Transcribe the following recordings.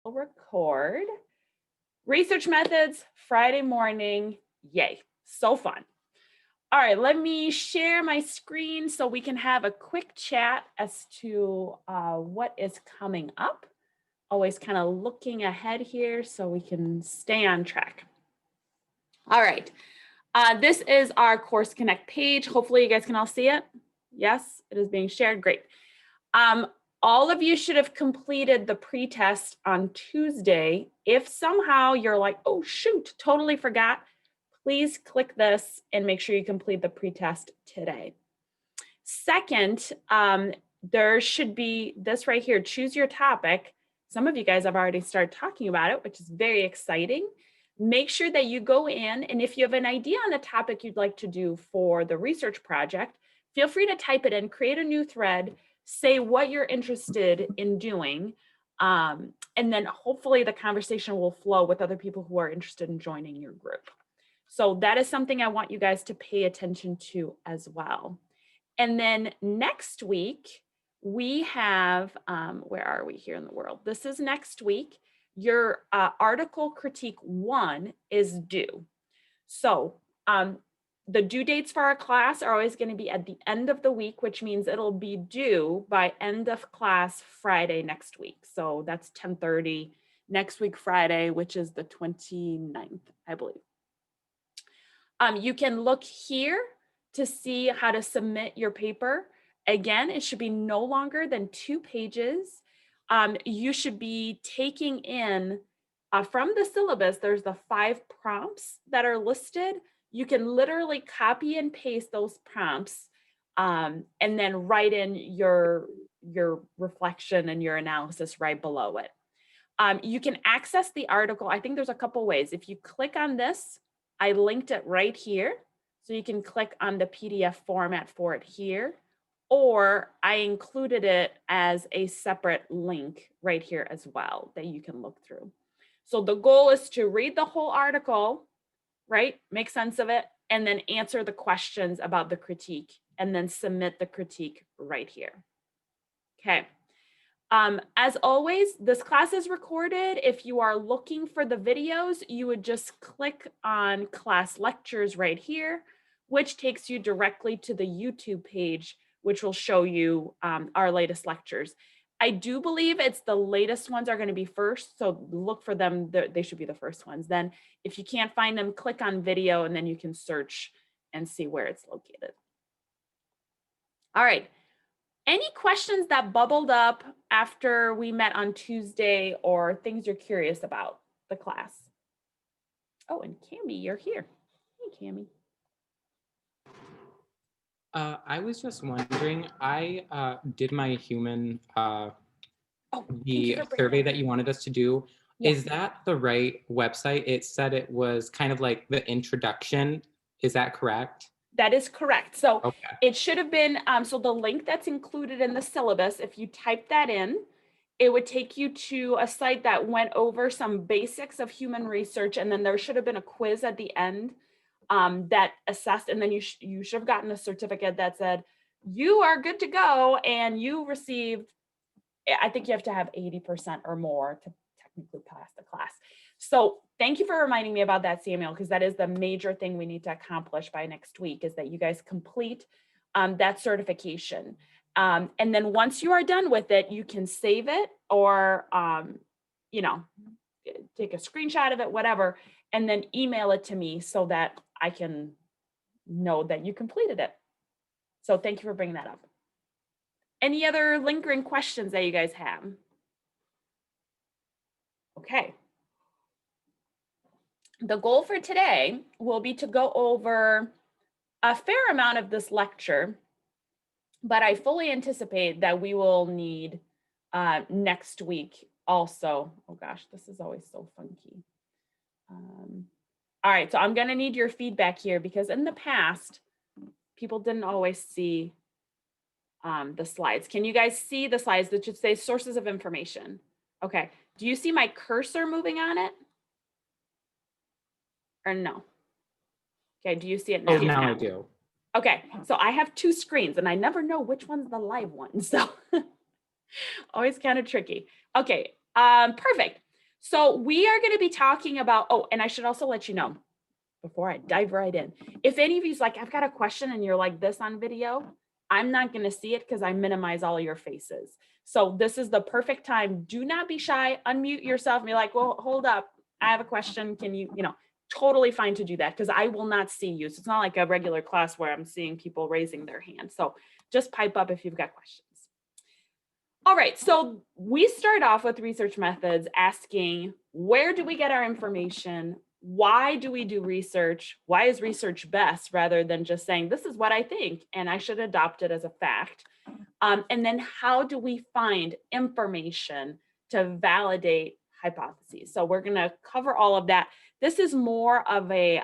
record. Research methods, Friday morning, yay, so fun. All right, let me share my screen so we can have a quick chat as to what is coming up. Always kind of looking ahead here so we can stay on track. All right, this is our Course Connect page. Hopefully you guys can all see it. Yes, it is being shared, great. All of you should have completed the pre-test on Tuesday. If somehow you're like, oh shoot, totally forgot, please click this and make sure you complete the pre-test today. Second, there should be this right here, choose your topic. Some of you guys have already started talking about it, which is very exciting. Make sure that you go in, and if you have an idea on a topic you'd like to do for the research project, feel free to type it in, create a new thread, say what you're interested in doing, and then hopefully the conversation will flow with other people who are interested in joining your group. So that is something I want you guys to pay attention to as well. And then next week, we have, where are we here in the world? This is next week. Your article critique 1 is due. So the due dates for our class are always going to be at the end of the week, which means it'll be due by end of class Friday next week. So that's 10:30 next week, Friday, which is the 29th, I believe. You can look here to see how to submit your paper. Again, it should be no longer than 2 pages. You should be taking in from the syllabus, there's the 5 prompts that are listed. You can literally copy and paste those prompts and then write in your reflection and your analysis right below it. You can access the article. I think there's a couple ways. If you click on this, I linked it right here. So you can click on the PDF format for it here, or I included it as a separate link right here as well that you can look through. So the goal is to read the whole article, right? Make sense of it, and then answer the questions about the critique, and then submit the critique right here. Okay. As always, this class is recorded. If you are looking for the videos, you would just click on class lectures right here, which takes you directly to the YouTube page, which will show you our latest lectures. I do believe it's the latest ones are going to be first, so look for them. They should be the first ones. Then if you can't find them, click on video, and then you can search and see where it's located. All right. Any questions that bubbled up after we met on Tuesday or things you're curious about the class? Oh, and Cami, you're here. Hey, Cami. I was just wondering, I did my human, the survey that you wanted us to do. Yeah. Is that the right website? It said it was kind of like the introduction. Is that correct? That is correct. So okay. It should have been, so the link that's included in the syllabus, if you type that in, it would take you to a site that went over some basics of human research. And then there should have been a quiz at the end that assessed, and then you should have gotten a certificate that said, you are good to go. And you received, I think you have to have 80% or more to technically pass the class. So thank you for reminding me about that, Samuel, because that is the major thing we need to accomplish by next week, is that you guys complete that certification. And then once you are done with it, you can save it or, you know, take a screenshot of it, whatever, and then email it to me so that I can know that you completed it. So thank you for bringing that up. Any other lingering questions that you guys have? Okay. The goal for today will be to go over a fair amount of this lecture, but I fully anticipate that we will need next week also. Oh gosh, this is always so funky. All right, so I'm gonna need your feedback here, because in the past, people didn't always see the slides. Can you guys see the slides that should say sources of information? Okay, do you see my cursor moving on it? Or no? Okay, do you see it now? Oh, now I do. Okay, so I have 2 screens and I never know which one's the live one, so always kind of tricky. Okay, perfect. So we are going to be talking about, oh, and I should also let you know before I dive right in, if any of you's like, I've got a question and you're like this on video, I'm not going to see it because I minimize all your faces. So this is the perfect time. Do not be shy, unmute yourself and be like, well, hold up. I have a question. Can you, totally fine to do that because I will not see you. So it's not like a regular class where I'm seeing people raising their hand. So just pipe up if you've got questions. All right, so we start off with research methods asking, where do we get our information? Why do we do research? Why is research best rather than just saying, this is what I think and I should adopt it as a fact? And then how do we find information to validate hypotheses? So we're gonna cover all of that. This is more of a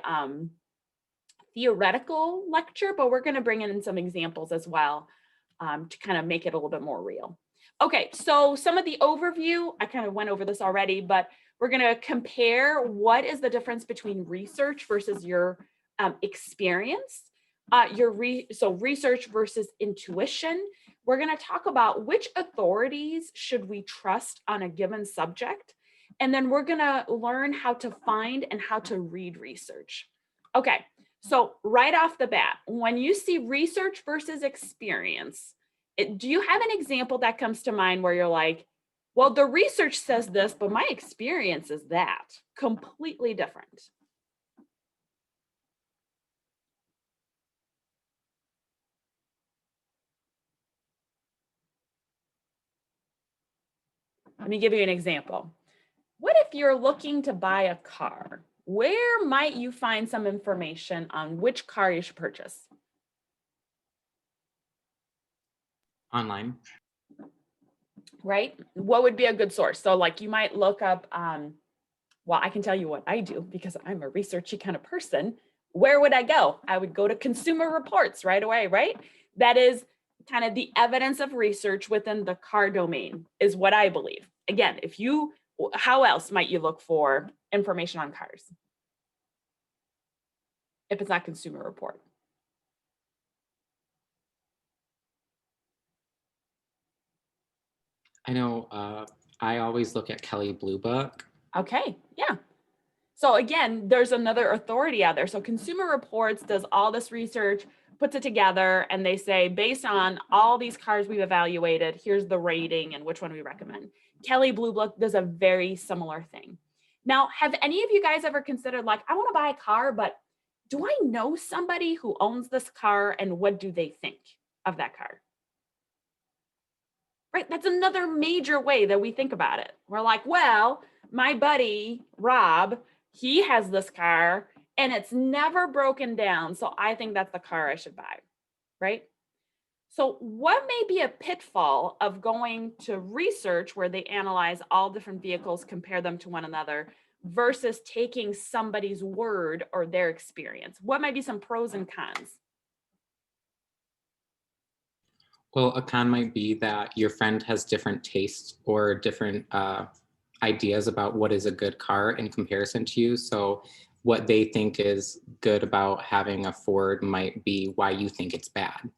theoretical lecture, but we're gonna bring in some examples as well to kind of make it a little bit more real. Okay, so some of the overview, I kind of went over this already, but we're going to compare what is the difference between research versus your experience, so research versus intuition. We're going to talk about which authorities should we trust on a given subject, and then we're going to learn how to find and how to read research. Okay, so right off the bat, when you see research versus experience, do you have an example that comes to mind where you're like, well, the research says this, but my experience is that completely different? Let me give you an example. What if you're looking to buy a car? Where might you find some information on which car you should purchase? Online. Right? What would be a good source? So like you might look up, well, I can tell you what I do because I'm a researchy kind of person. Where would I go? I would go to Consumer Reports right away, right? That is kind of the evidence of research within the car domain is what I believe. Again, how else might you look for information on cars? If it's not Consumer Report. I know I always look at Kelley Blue Book. Okay, yeah. So again, there's another authority out there. So Consumer Reports does all this research, puts it together, and they say, based on all these cars we've evaluated, here's the rating and which one we recommend. Kelley Blue Book does a very similar thing. Now, have any of you guys ever considered like, I want to buy a car, but do I know somebody who owns this car and what do they think of that car? Right? That's another major way that we think about it. We're like, well, my buddy, Rob, he has this car and it's never broken down. So I think that's the car I should buy, right? So what may be a pitfall of going to research where they analyze all different vehicles, compare them to one another versus taking somebody's word or their experience? What might be some pros and cons? Well, a con might be that your friend has different tastes or different ideas about what is a good car in comparison to you. So what they think is good about having a Ford might be why you think it's bad.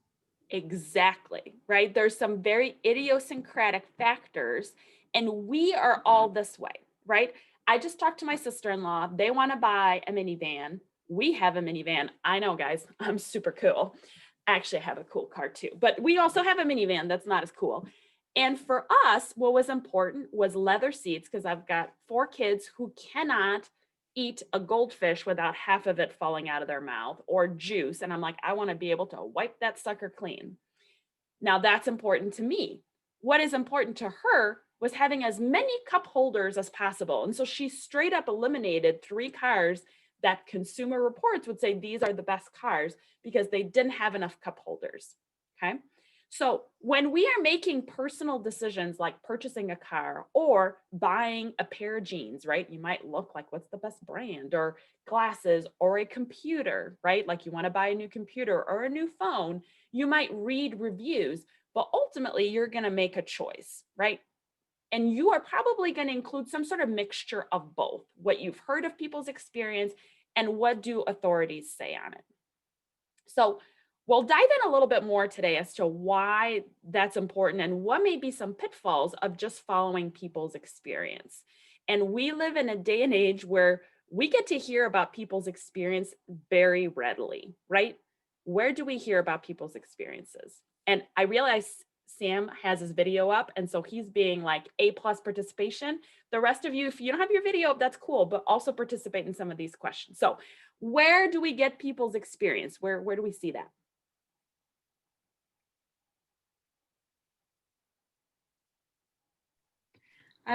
Exactly, right? There's some very idiosyncratic factors, and we are all this way, right? I just talked to my sister-in-law. They want to buy a minivan. We have a minivan. I know, guys, I'm super cool. Actually, I have a cool car too, but we also have a minivan that's not as cool. And for us, what was important was leather seats because I've got 4 kids who cannot eat a goldfish without half of it falling out of their mouth or juice. And I'm like, I want to be able to wipe that sucker clean. Now that's important to me. What is important to her was having as many cup holders as possible. And so she straight up eliminated 3 cars that Consumer Reports would say these are the best cars because they didn't have enough cup holders. Okay. So when we are making personal decisions like purchasing a car or buying a pair of jeans, right? You might look like what's the best brand or glasses or a computer, right? Like you want to buy a new computer or a new phone. You might read reviews, but ultimately you're going to make a choice, right? And you are probably going to include some sort of mixture of both, what you've heard of people's experience and what do authorities say on it. So we'll dive in a little bit more today as to why that's important and what may be some pitfalls of just following people's experience. And we live in a day and age where we get to hear about people's experience very readily, right? Where do we hear about people's experiences? And I realize Sam has his video up, and so he's being like A+ participation. The rest of you, if you don't have your video up, that's cool, but also participate in some of these questions. So where do we get people's experience? Where do we see that?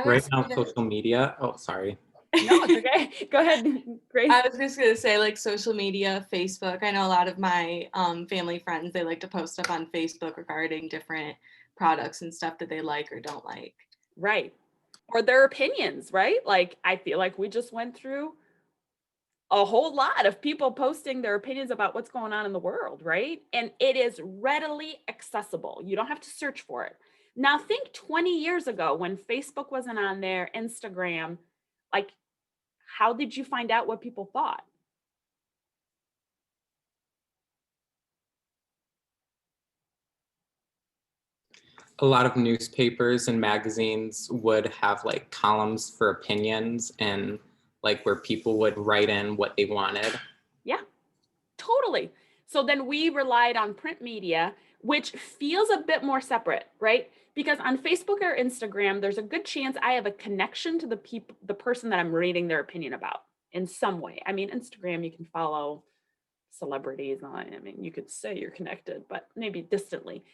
Right now, social media. Oh, sorry. No, it's okay. Go ahead, Grace. I was just gonna say, like, social media, Facebook. I know a lot of my family friends, they like to post stuff on Facebook regarding different products and stuff that they like or don't like. Right. Or their opinions, right? Like, I feel like we just went through a whole lot of people posting their opinions about what's going on in the world, right? And it is readily accessible. You don't have to search for it. Now, think 20 years ago when Facebook wasn't on there, Instagram, like, how did you find out what people thought? A lot of newspapers and magazines would have like columns for opinions and like where people would write in what they wanted. Yeah, totally. So then we relied on print media, which feels a bit more separate, right? Because on Facebook or Instagram, there's a good chance I have a connection to the person that I'm reading their opinion about in some way. I mean, Instagram, you can follow celebrities. I mean, you could say you're connected, but maybe distantly.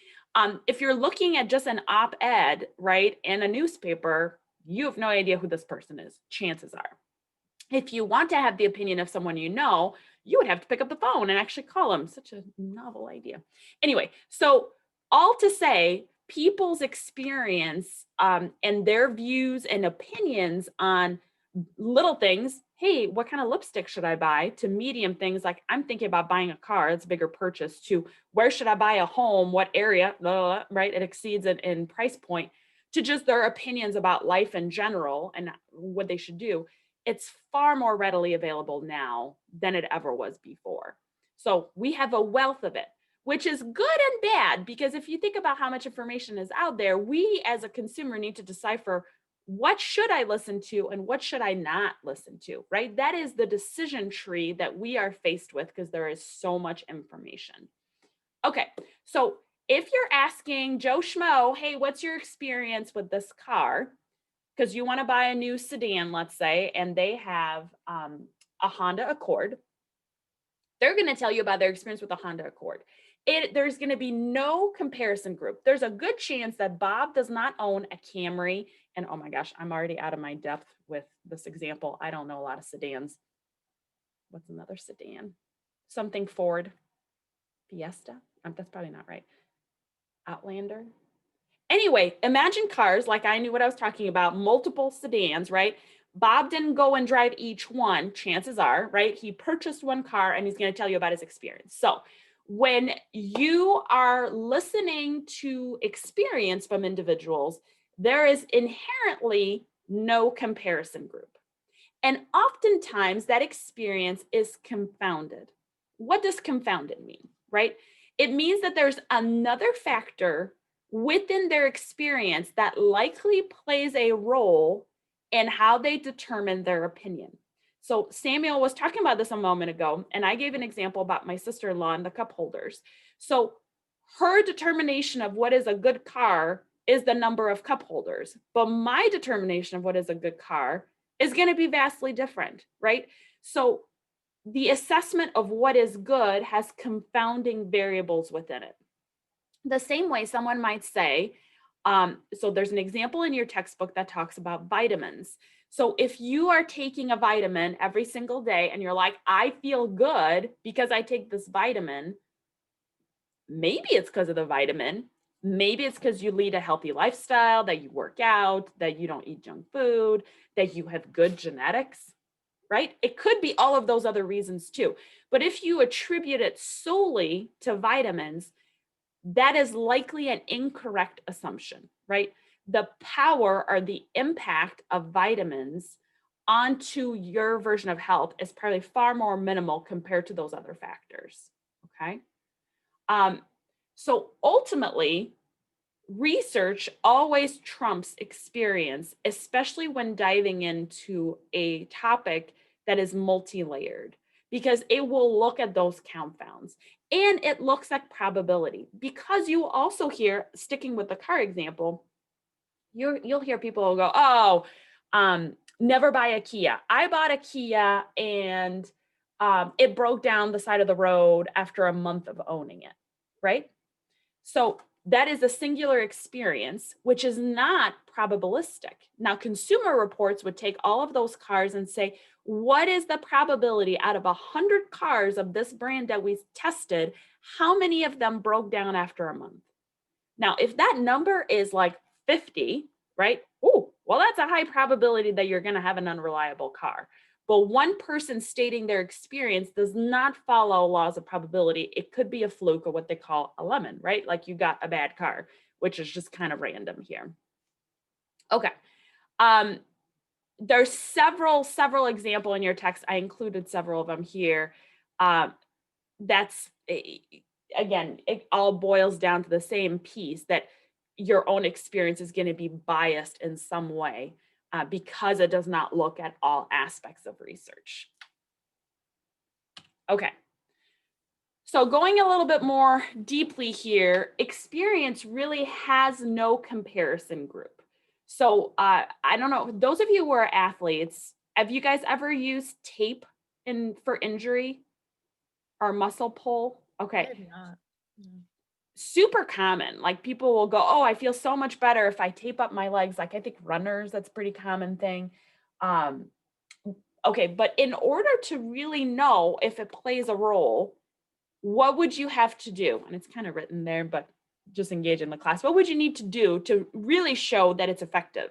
If you're looking at just an op-ed, right, in a newspaper, you have no idea who this person is, chances are. If you want to have the opinion of someone you know, you would have to pick up the phone and actually call them. Such a novel idea. Anyway, so all to say, people's experience and their views and opinions on little things. Hey, what kind of lipstick should I buy? To medium things like I'm thinking about buying a car, it's a bigger purchase, to where should I buy a home, what area, blah, blah, right? It exceeds it in price point, to just their opinions about life in general and what they should do. It's far more readily available now than it ever was before. So we have a wealth of it, which is good and bad, because if you think about how much information is out there, we as a consumer need to decipher what should I listen to and what should I not listen to, right? That is the decision tree that we are faced with because there is so much information. Okay, so if you're asking Joe Schmo, hey, what's your experience with this car? Because you want to buy a new sedan, let's say, and they have a Honda Accord. They're going to tell you about their experience with the Honda Accord. There's going to be no comparison group. There's a good chance that Bob does not own a Camry. And oh my gosh, I'm already out of my depth with this example. I don't know a lot of sedans. What's another sedan? Something Ford. Fiesta? That's probably not right. Outlander. Anyway, imagine cars like I knew what I was talking about, multiple sedans, right? Bob didn't go and drive each one, chances are, right? He purchased one car and he's going to tell you about his experience. So when you are listening to experience from individuals, there is inherently no comparison group. And oftentimes that experience is confounded. What does confounded mean, right? It means that there's another factor within their experience that likely plays a role in how they determine their opinion. So Samuel was talking about this a moment ago, and I gave an example about my sister-in-law and the cup holders. So her determination of what is a good car is the number of cup holders, but my determination of what is a good car is going to be vastly different, right? So the assessment of what is good has confounding variables within it. The same way someone might say, so there's an example in your textbook that talks about vitamins. So if you are taking a vitamin every single day and you're like, I feel good because I take this vitamin, maybe it's because of the vitamin. Maybe it's because you lead a healthy lifestyle, that you work out, that you don't eat junk food, that you have good genetics, right? It could be all of those other reasons too. But if you attribute it solely to vitamins, that is likely an incorrect assumption, right? The power or the impact of vitamins onto your version of health is probably far more minimal compared to those other factors, okay? So ultimately, research always trumps experience, especially when diving into a topic that is multi-layered, because it will look at those confounds and it looks at probability. Because you also hear, sticking with the car example, you'll hear people go, oh, never buy a Kia. I bought a Kia and it broke down the side of the road after a month of owning it, right? So that is a singular experience, which is not probabilistic. Now, Consumer Reports would take all of those cars and say, what is the probability out of 100 cars of this brand that we tested? How many of them broke down after a month? Now, if that number is like 50, right? Oh, well, that's a high probability that you're going to have an unreliable car. But one person stating their experience does not follow laws of probability. It could be a fluke or what they call a lemon, right? Like you got a bad car, which is just kind of random here. Okay. There's several examples in your text. I included several of them here. That's, again, it all boils down to the same piece, that your own experience is going to be biased in some way because it does not look at all aspects of research. Okay. So going a little bit more deeply here, experience really has no comparison group. So I don't know, those of you who are athletes, have you guys ever used tape for injury or muscle pull? Okay. I have not. No. Super common. Like people will go, oh, I feel so much better if I tape up my legs. Like I think runners, that's a pretty common thing. Okay, but in order to really know if it plays a role, what would you have to do? And it's kind of written there, but just engage in the class. What would you need to do to really show that it's effective?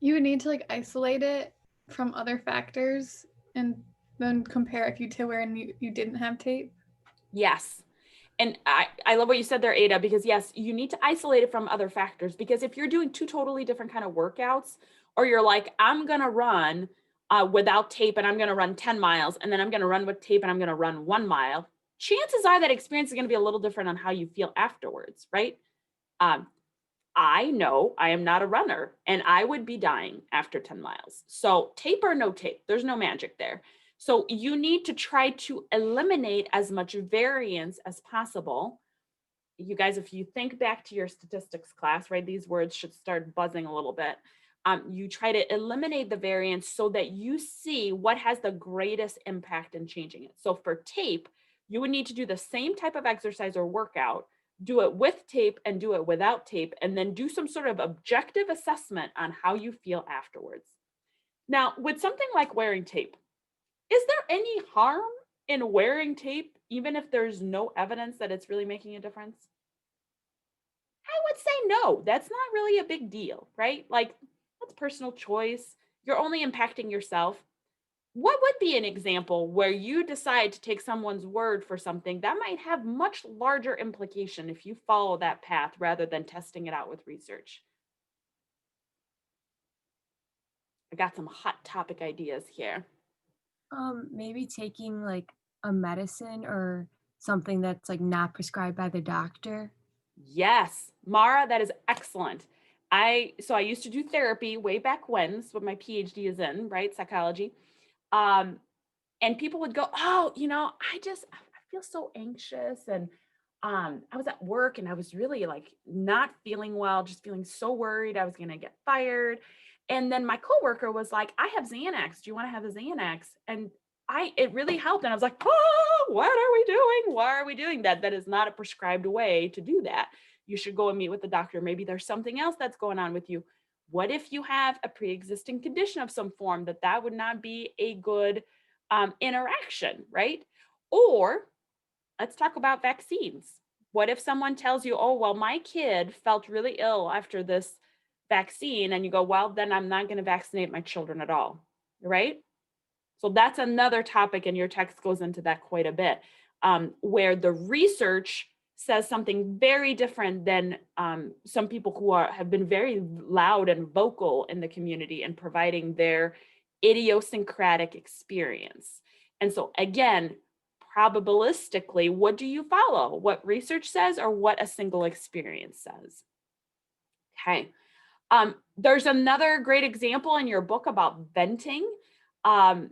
You would need to like isolate it from other factors and then compare if you to where you didn't have tape. Yes. And I love what you said there, Ada, because yes, you need to isolate it from other factors, because if you're doing two totally different kind of workouts, or you're like, I'm going to run without tape and I'm going to run 10 miles, and then I'm going to run with tape and I'm going to run 1 mile, chances are that experience is going to be a little different on how you feel afterwards, right? I know I am not a runner and I would be dying after 10 miles. So tape or no tape, there's no magic there. So you need to try to eliminate as much variance as possible. You guys, if you think back to your statistics class, right, these words should start buzzing a little bit. You try to eliminate the variance so that you see what has the greatest impact in changing it. So for tape, you would need to do the same type of exercise or workout, do it with tape and do it without tape, and then do some sort of objective assessment on how you feel afterwards. Now, with something like wearing tape, is there any harm in wearing tape, even if there's no evidence that it's really making a difference? I would say no, that's not really a big deal, right? Like, that's personal choice. You're only impacting yourself. What would be an example where you decide to take someone's word for something that might have much larger implication if you follow that path rather than testing it out with research? I got some hot topic ideas here. Maybe taking like a medicine or something that's like not prescribed by the doctor. Yes, Mara, that is excellent. I used to do therapy way back when. This is what my PhD is in, right? Psychology. And people would go, oh, I feel so anxious. And I was at work and I was really like not feeling well, just feeling so worried I was going to get fired. And then my coworker was like, I have Xanax. Do you want to have a Xanax? And it really helped. And I was like, oh, what are we doing? Why are we doing that? That is not a prescribed way to do that. You should go and meet with the doctor. Maybe there's something else that's going on with you. What if you have a pre-existing condition of some form that would not be a good interaction, right? Or let's talk about vaccines. What if someone tells you, oh, well, my kid felt really ill after this vaccine, and you go, well, then I'm not going to vaccinate my children at all, right? So that's another topic, and your text goes into that quite a bit, where the research says something very different than some people who have been very loud and vocal in the community and providing their idiosyncratic experience. And so again, probabilistically, what do you follow? What research says or what a single experience says? Okay. There's another great example in your book about venting and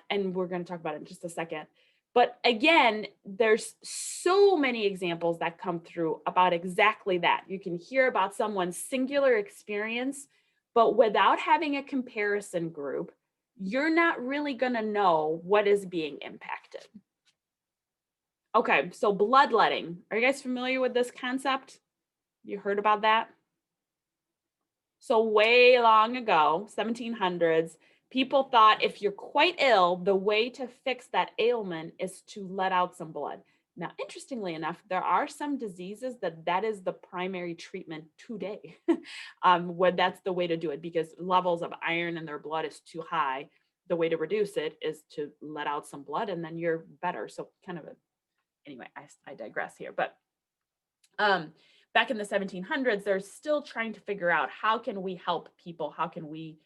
we're going to talk about it in just a second. But again, there's so many examples that come through about exactly that. You can hear about someone's singular experience, but without having a comparison group, you're not really going to know what is being impacted. Okay, so bloodletting. Are you guys familiar with this concept? You heard about that? So way long ago, 1700s, people thought if you're quite ill, the way to fix that ailment is to let out some blood. Now, interestingly enough, there are some diseases that is the primary treatment today, where that's the way to do it because levels of iron in their blood is too high. The way to reduce it is to let out some blood and then you're better. So kind of anyway, I digress here, but back in the 1700s, they're still trying to figure out how can we help people? How can we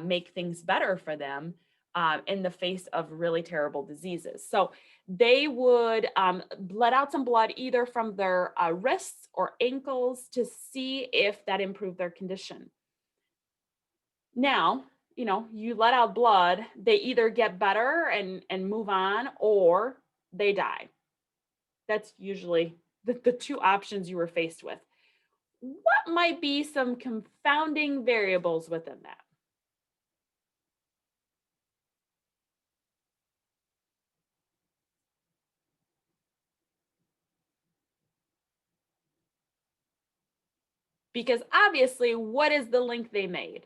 make things better for them in the face of really terrible diseases? So they would let out some blood either from their wrists or ankles to see if that improved their condition. Now, you let out blood, they either get better and move on or they die. That's usually the two options you were faced with. What might be some confounding variables within that? Because obviously, what is the link they made?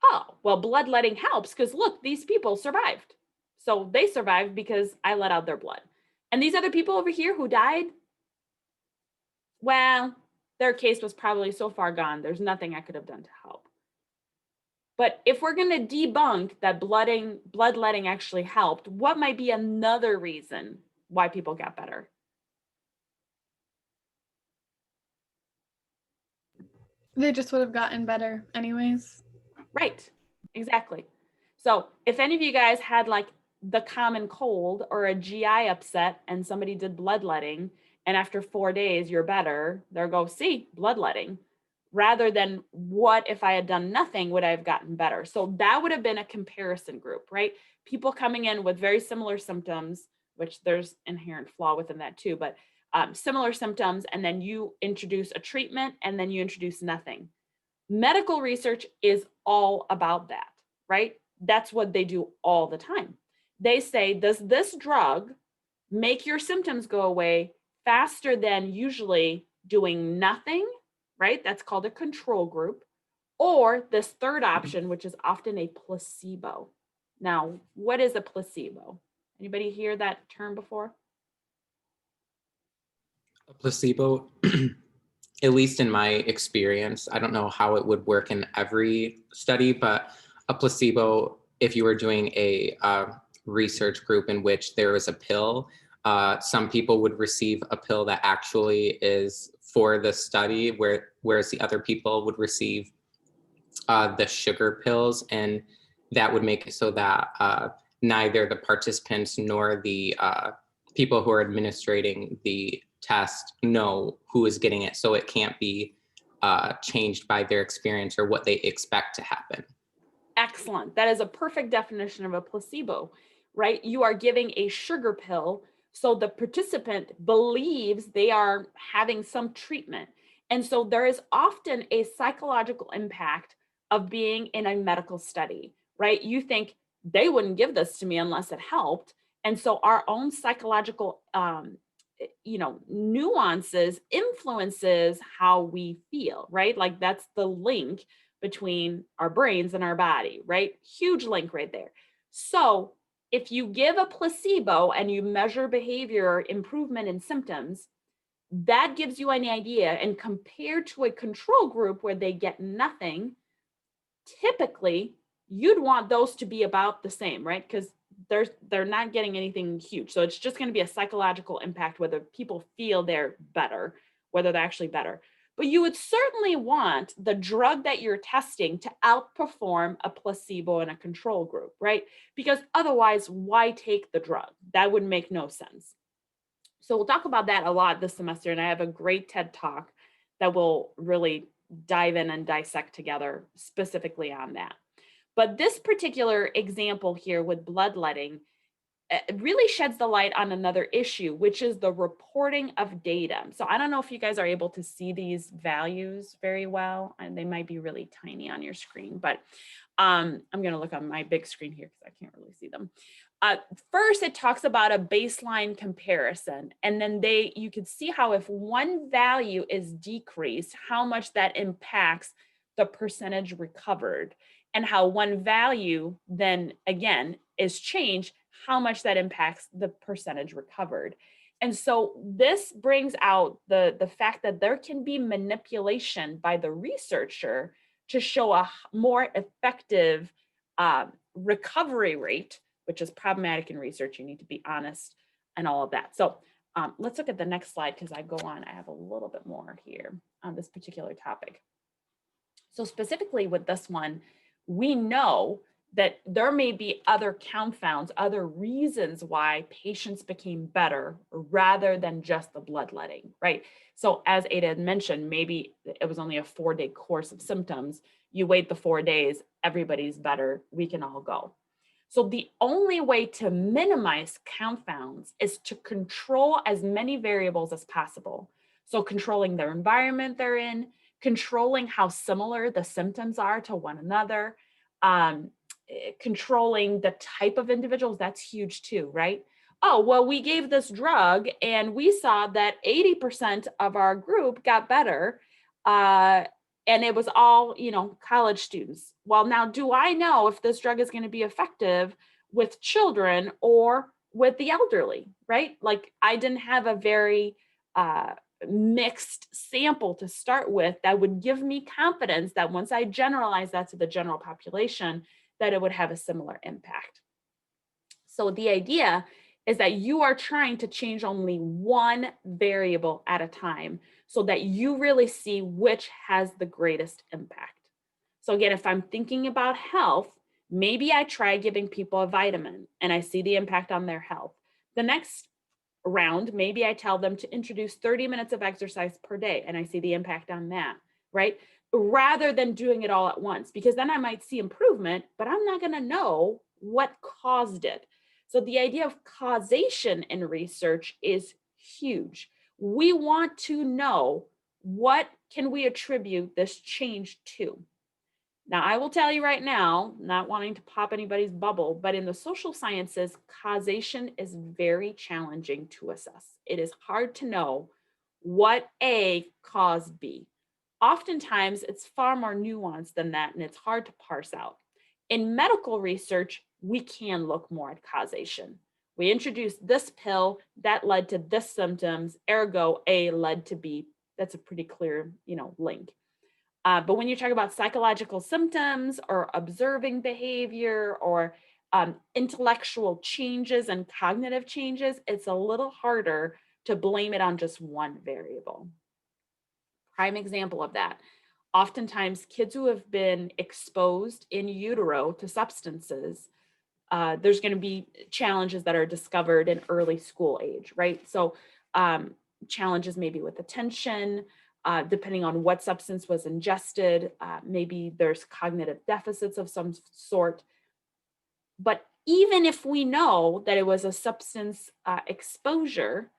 Oh, well, bloodletting helps because look, these people survived. So they survived because I let out their blood. And these other people over here who died, well, their case was probably so far gone, there's nothing I could have done to help. But if we're going to debunk that bloodletting actually helped, what might be another reason why people got better? They just would have gotten better anyways. Right, exactly. So if any of you guys had like the common cold or a GI upset and somebody did bloodletting and after 4 days you're better, there go, see, bloodletting. Rather than what if I had done nothing, would I have gotten better? So that would have been a comparison group, right? People coming in with very similar symptoms, which there's inherent flaw within that too, but similar symptoms, and then you introduce a treatment and then you introduce nothing. Medical research is all about that, right? That's what they do all the time. They say, does this drug make your symptoms go away faster than usually doing nothing, right? That's called a control group. Or this third option, which is often a placebo. Now, what is a placebo? Anybody hear that term before? A placebo, at least in my experience, I don't know how it would work in every study, but a placebo, if you were doing a research group in which there was a pill, some people would receive a pill that actually is for the study, whereas the other people would receive the sugar pills, and that would make it so that neither the participants nor the people who are administrating the test know who is getting it, so it can't be changed by their experience or what they expect to happen. Excellent. That is a perfect definition of a placebo, right? You are giving a sugar pill, so the participant believes they are having some treatment. And so there is often a psychological impact of being in a medical study, right? You think they wouldn't give this to me unless it helped. And so our own psychological nuances influences how we feel, right? Like that's the link between our brains and our body, right? Huge link right there. So if you give a placebo and you measure behavior improvement in symptoms, that gives you an idea. And compared to a control group where they get nothing, typically you'd want those to be about the same, right? Because they're not getting anything huge. So it's just going to be a psychological impact, whether people feel they're better, whether they're actually better. but you would certainly want the drug that you're testing to outperform a placebo in a control group, right? Because otherwise, why take the drug? That would make no sense. So we'll talk about that a lot this semester, and I have a great TED Talk that will really dive in and dissect together specifically on that. But this particular example here with bloodletting really sheds the light on another issue, which is the reporting of data. So I don't know if you guys are able to see these values very well, and they might be really tiny on your screen, but I'm going to look on my big screen here because I can't really see them. First, it talks about a baseline comparison, and then you can see how if one value is decreased, how much that impacts the percentage recovered, and how one value then again is changed, how much that impacts the percentage recovered. And so this brings out the fact that there can be manipulation by the researcher to show a more effective recovery rate, which is problematic in research. You need to be honest and all of that. So let's look at the next slide because I go on. I have a little bit more here on this particular topic. So specifically with this one, we know that there may be other confounds, other reasons why patients became better rather than just the bloodletting, right? So as Ada had mentioned, maybe it was only a 4-day course of symptoms. You wait the 4 days, everybody's better, we can all go. So the only way to minimize confounds is to control as many variables as possible. So controlling their environment they're in, controlling how similar the symptoms are to one another, controlling the type of individuals, that's huge too, right? Oh, well, we gave this drug and we saw that 80% of our group got better. And it was all, college students. Well, now, do I know if this drug is going to be effective with children or with the elderly, right? Like I didn't have a very mixed sample to start with that would give me confidence that once I generalize that to the general population, that it would have a similar impact. So the idea is that you are trying to change only one variable at a time so that you really see which has the greatest impact. So again, if I'm thinking about health, maybe I try giving people a vitamin and I see the impact on their health. The next round, maybe I tell them to introduce 30 minutes of exercise per day and I see the impact on that, right? Rather than doing it all at once, because then I might see improvement, but I'm not going to know what caused it. So the idea of causation in research is huge. We want to know what can we attribute this change to. Now, I will tell you right now, not wanting to pop anybody's bubble, but in the social sciences, causation is very challenging to assess. It is hard to know what A caused B. Oftentimes, it's far more nuanced than that, and it's hard to parse out. In medical research, we can look more at causation. We introduced this pill that led to this symptoms, ergo A led to B. That's a pretty clear, link. But when you talk about psychological symptoms or observing behavior or intellectual changes and cognitive changes, it's a little harder to blame it on just one variable. Prime example of that. Oftentimes, kids who have been exposed in utero to substances, there's going to be challenges that are discovered in early school age, right? So challenges maybe with attention, depending on what substance was ingested, maybe there's cognitive deficits of some sort. But even if we know that it was a substance exposure,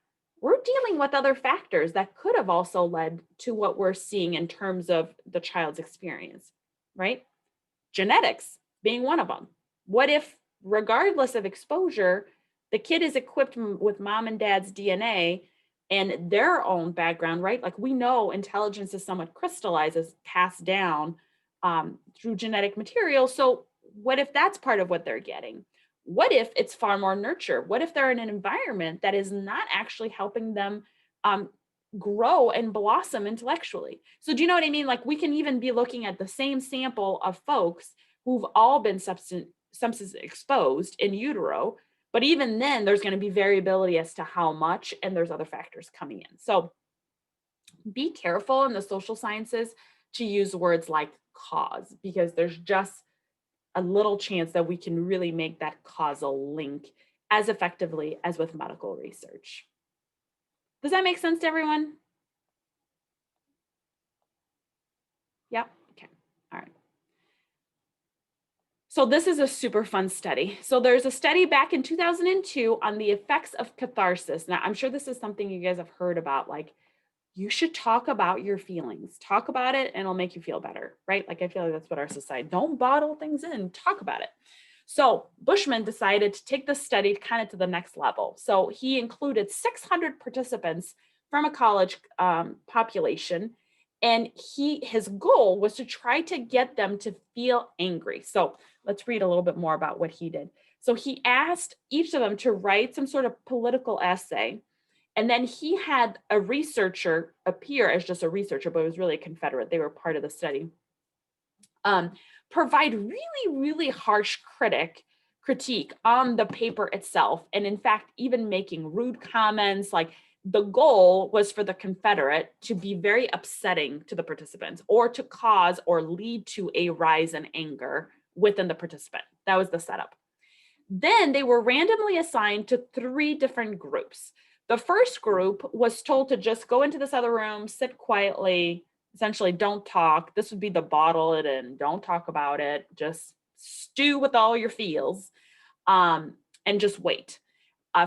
we're dealing with other factors that could have also led to what we're seeing in terms of the child's experience, right? Genetics being one of them. What if, regardless of exposure, the kid is equipped with mom and dad's DNA and their own background, right? Like we know intelligence is somewhat crystallized, is passed down through genetic material. So what if that's part of what they're getting? What if it's far more nurture? What if they're in an environment that is not actually helping them grow and blossom intellectually? So do you know what I mean? Like we can even be looking at the same sample of folks who've all been substance exposed in utero, but even then there's going to be variability as to how much, and there's other factors coming in. So Be careful in the social sciences to use words like cause, because there's just a little chance that we can really make that causal link as effectively as with medical research. Does that make sense to everyone? Yep. Okay. All right. So this is a super fun study. So there's a study back in 2002 on the effects of catharsis. Now, I'm sure this is something you guys have heard about, like, you should talk about your feelings. Talk about it and it'll make you feel better, right? Like, I feel like that's what our society, don't bottle things in, talk about it. So Bushman decided to take this study kind of to the next level. So he included 600 participants from a college population, and his goal was to try to get them to feel angry. So let's read a little bit more about what he did. So he asked each of them to write some sort of political essay. And then he had a researcher appear as just a researcher, but it was really a Confederate. They were part of the study. Provide really, really harsh critique on the paper itself. And in fact, even making rude comments. Like, the goal was for the Confederate to be very upsetting to the participants, or to cause or lead to a rise in anger within the participant. That was the setup. Then they were randomly assigned to 3 different groups. The first group was told to just go into this other room, sit quietly, essentially don't talk. This would be the bottle it in, don't talk about it, just stew with all your feels, and just wait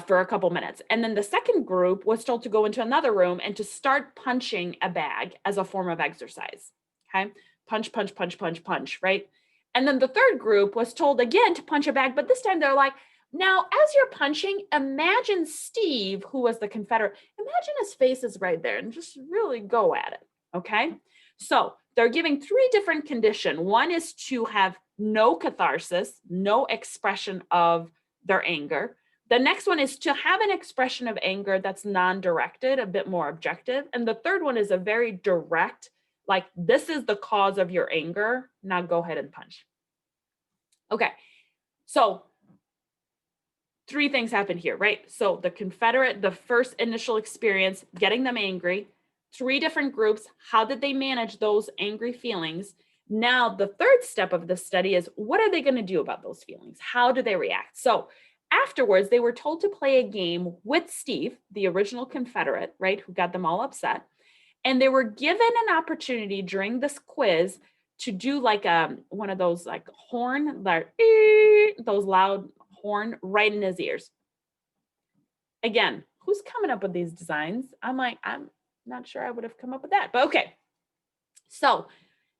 for a couple minutes. And then the second group was told to go into another room and to start punching a bag as a form of exercise. Okay, punch, punch, punch, punch, punch, right? And then the third group was told again to punch a bag, but this time they're like, now, as you're punching, imagine Steve, who was the Confederate, imagine his face is right there and just really go at it, okay? So they're giving 3 different conditions. One is to have no catharsis, no expression of their anger. The next one is to have an expression of anger that's non-directed, a bit more objective. And the third one is a very direct, like, this is the cause of your anger, now go ahead and punch. Okay, so 3 things happened here, right? So the Confederate, the first initial experience, getting them angry, 3 different groups, how did they manage those angry feelings? Now, the third step of the study is, what are they going to do about those feelings? How do they react? So afterwards, they were told to play a game with Steve, the original Confederate, right, who got them all upset. And they were given an opportunity during this quiz to do like one of those like horn, like those loud horn right in his ears. Again, who's coming up with these designs? I'm not sure I would have come up with that, but okay. So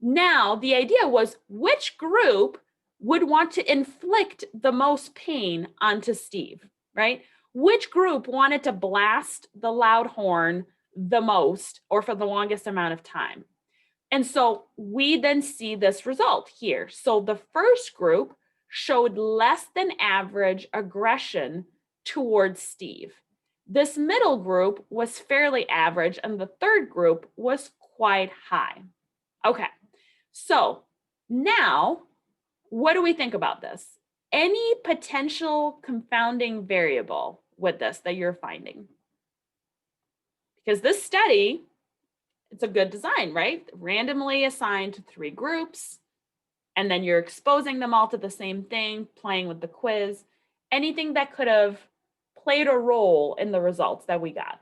now the idea was, which group would want to inflict the most pain onto Steve, right? Which group wanted to blast the loud horn the most or for the longest amount of time? And so we then see this result here. So the first group showed less than average aggression towards Steve. This middle group was fairly average, and the third group was quite high. Okay, so now what do we think about this? Any potential confounding variable with this that you're finding? Because this study, it's a good design, right? Randomly assigned to 3 groups, and then you're exposing them all to the same thing, playing with the quiz. Anything that could have played a role in the results that we got?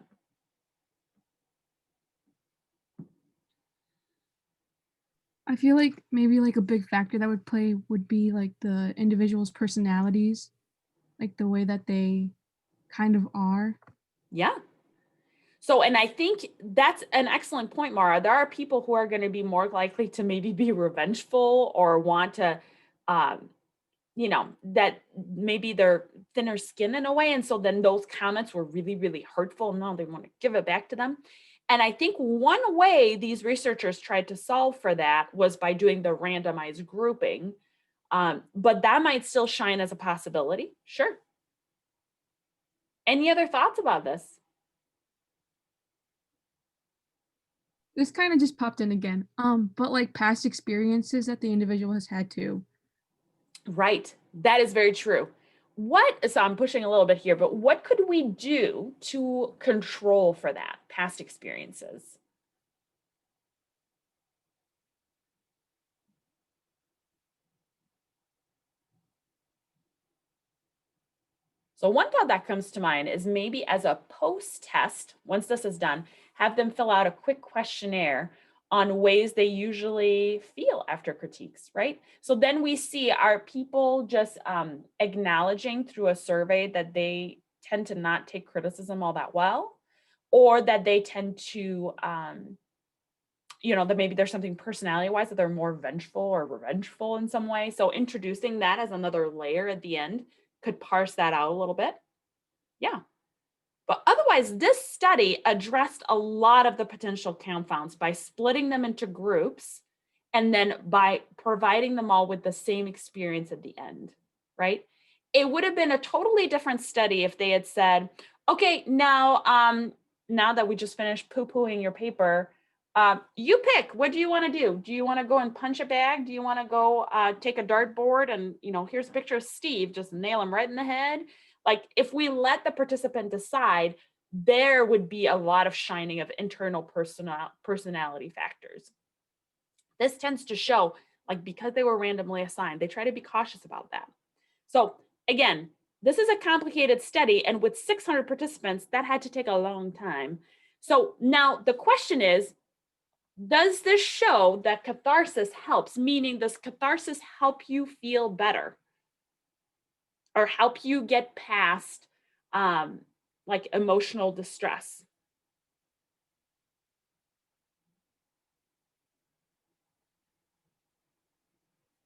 I feel like maybe like a big factor that would play would be like the individual's personalities, like the way that they kind of are. Yeah. So, and I think that's an excellent point, Mara. There are people who are going to be more likely to maybe be revengeful or want to, that maybe they're thinner skinned in a way. And so then those comments were really, really hurtful. Now they want to give it back to them. And I think one way these researchers tried to solve for that was by doing the randomized grouping. But that might still shine as a possibility. Sure. Any other thoughts about this? This kind of just popped in again. But like past experiences that the individual has had too. Right. That is very true. So I'm pushing a little bit here, but what could we do to control for that past experiences? So one thought that comes to mind is maybe as a post-test, once this is done, have them fill out a quick questionnaire on ways they usually feel after critiques, right? So then we see, are people just acknowledging through a survey that they tend to not take criticism all that well, or that they tend to, that maybe there's something personality-wise that they're more vengeful or revengeful in some way. So introducing that as another layer at the end could parse that out a little bit. Yeah. But otherwise, this study addressed a lot of the potential confounds by splitting them into groups and then by providing them all with the same experience at the end, right? It would have been a totally different study if they had said, okay, now that we just finished poo-pooing your paper, you pick, what do you want to do? Do you want to go and punch a bag? Do you want to go take a dartboard and, here's a picture of Steve, just nail him right in the head? Like, if we let the participant decide, there would be a lot of shining of internal personality factors. This tends to show, like, because they were randomly assigned, they try to be cautious about that. So again, this is a complicated study, and with 600 participants, that had to take a long time. So now the question is, does this show that catharsis helps? Meaning, does catharsis help you feel better or help you get past like emotional distress?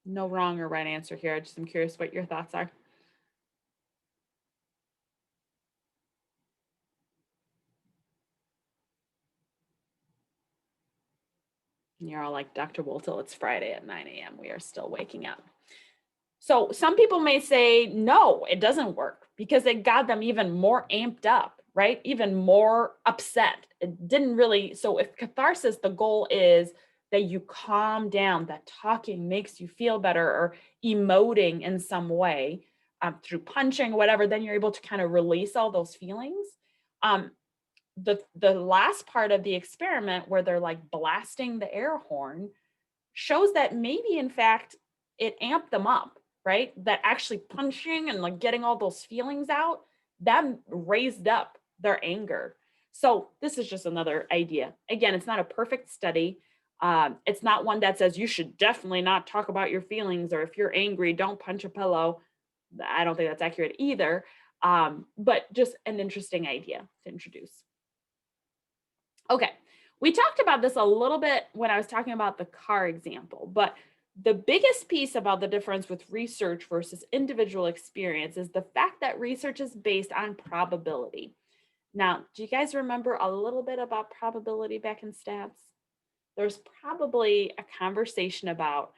No wrong or right answer here. I'm curious what your thoughts are. And you're all like, Dr. Woltel, it's Friday at 9 a.m. We are still waking up. So some people may say, no, it doesn't work because it got them even more amped up, right? Even more upset. It didn't really. So if catharsis, the goal is that you calm down, that talking makes you feel better, or emoting in some way through punching, whatever, then you're able to kind of release all those feelings. The last part of the experiment where they're like blasting the air horn shows that maybe in fact it amped them up, right? That actually punching and like getting all those feelings out, that raised up their anger. So this is just another idea. Again, it's not a perfect study. It's not one that says you should definitely not talk about your feelings, or if you're angry, don't punch a pillow. I don't think that's accurate either. But just an interesting idea to introduce. Okay, we talked about this a little bit when I was talking about the car example, but the biggest piece about the difference with research versus individual experience is the fact that research is based on probability. Now, do you guys remember a little bit about probability back in stats? There's probably a conversation about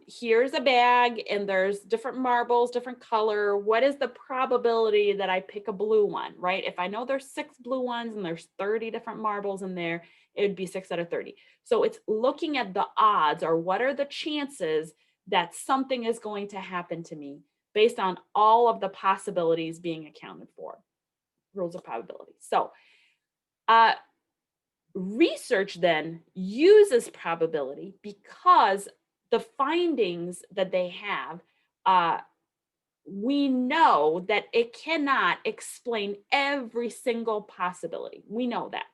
here's a bag and there's different marbles, different color. What is the probability that I pick a blue one, right? If I know there's 6 blue ones and there's 30 different marbles in there, it would be 6 out of 30. So it's looking at the odds, or what are the chances that something is going to happen to me based on all of the possibilities being accounted for. Rules of probability. So research then uses probability because the findings that they have, we know that it cannot explain every single possibility. We know that.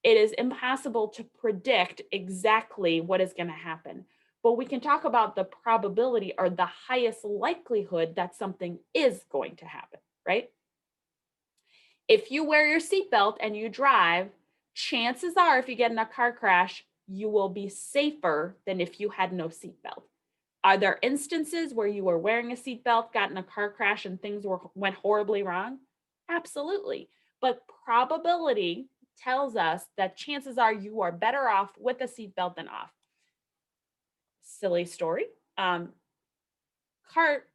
It is impossible to predict exactly what is going to happen, but we can talk about the probability or the highest likelihood that something is going to happen, right? If you wear your seatbelt and you drive, chances are if you get in a car crash, you will be safer than if you had no seatbelt. Are there instances where you were wearing a seatbelt, got in a car crash, and things went horribly wrong? Absolutely. But probability tells us that chances are you are better off with a seatbelt than off. Silly story. Car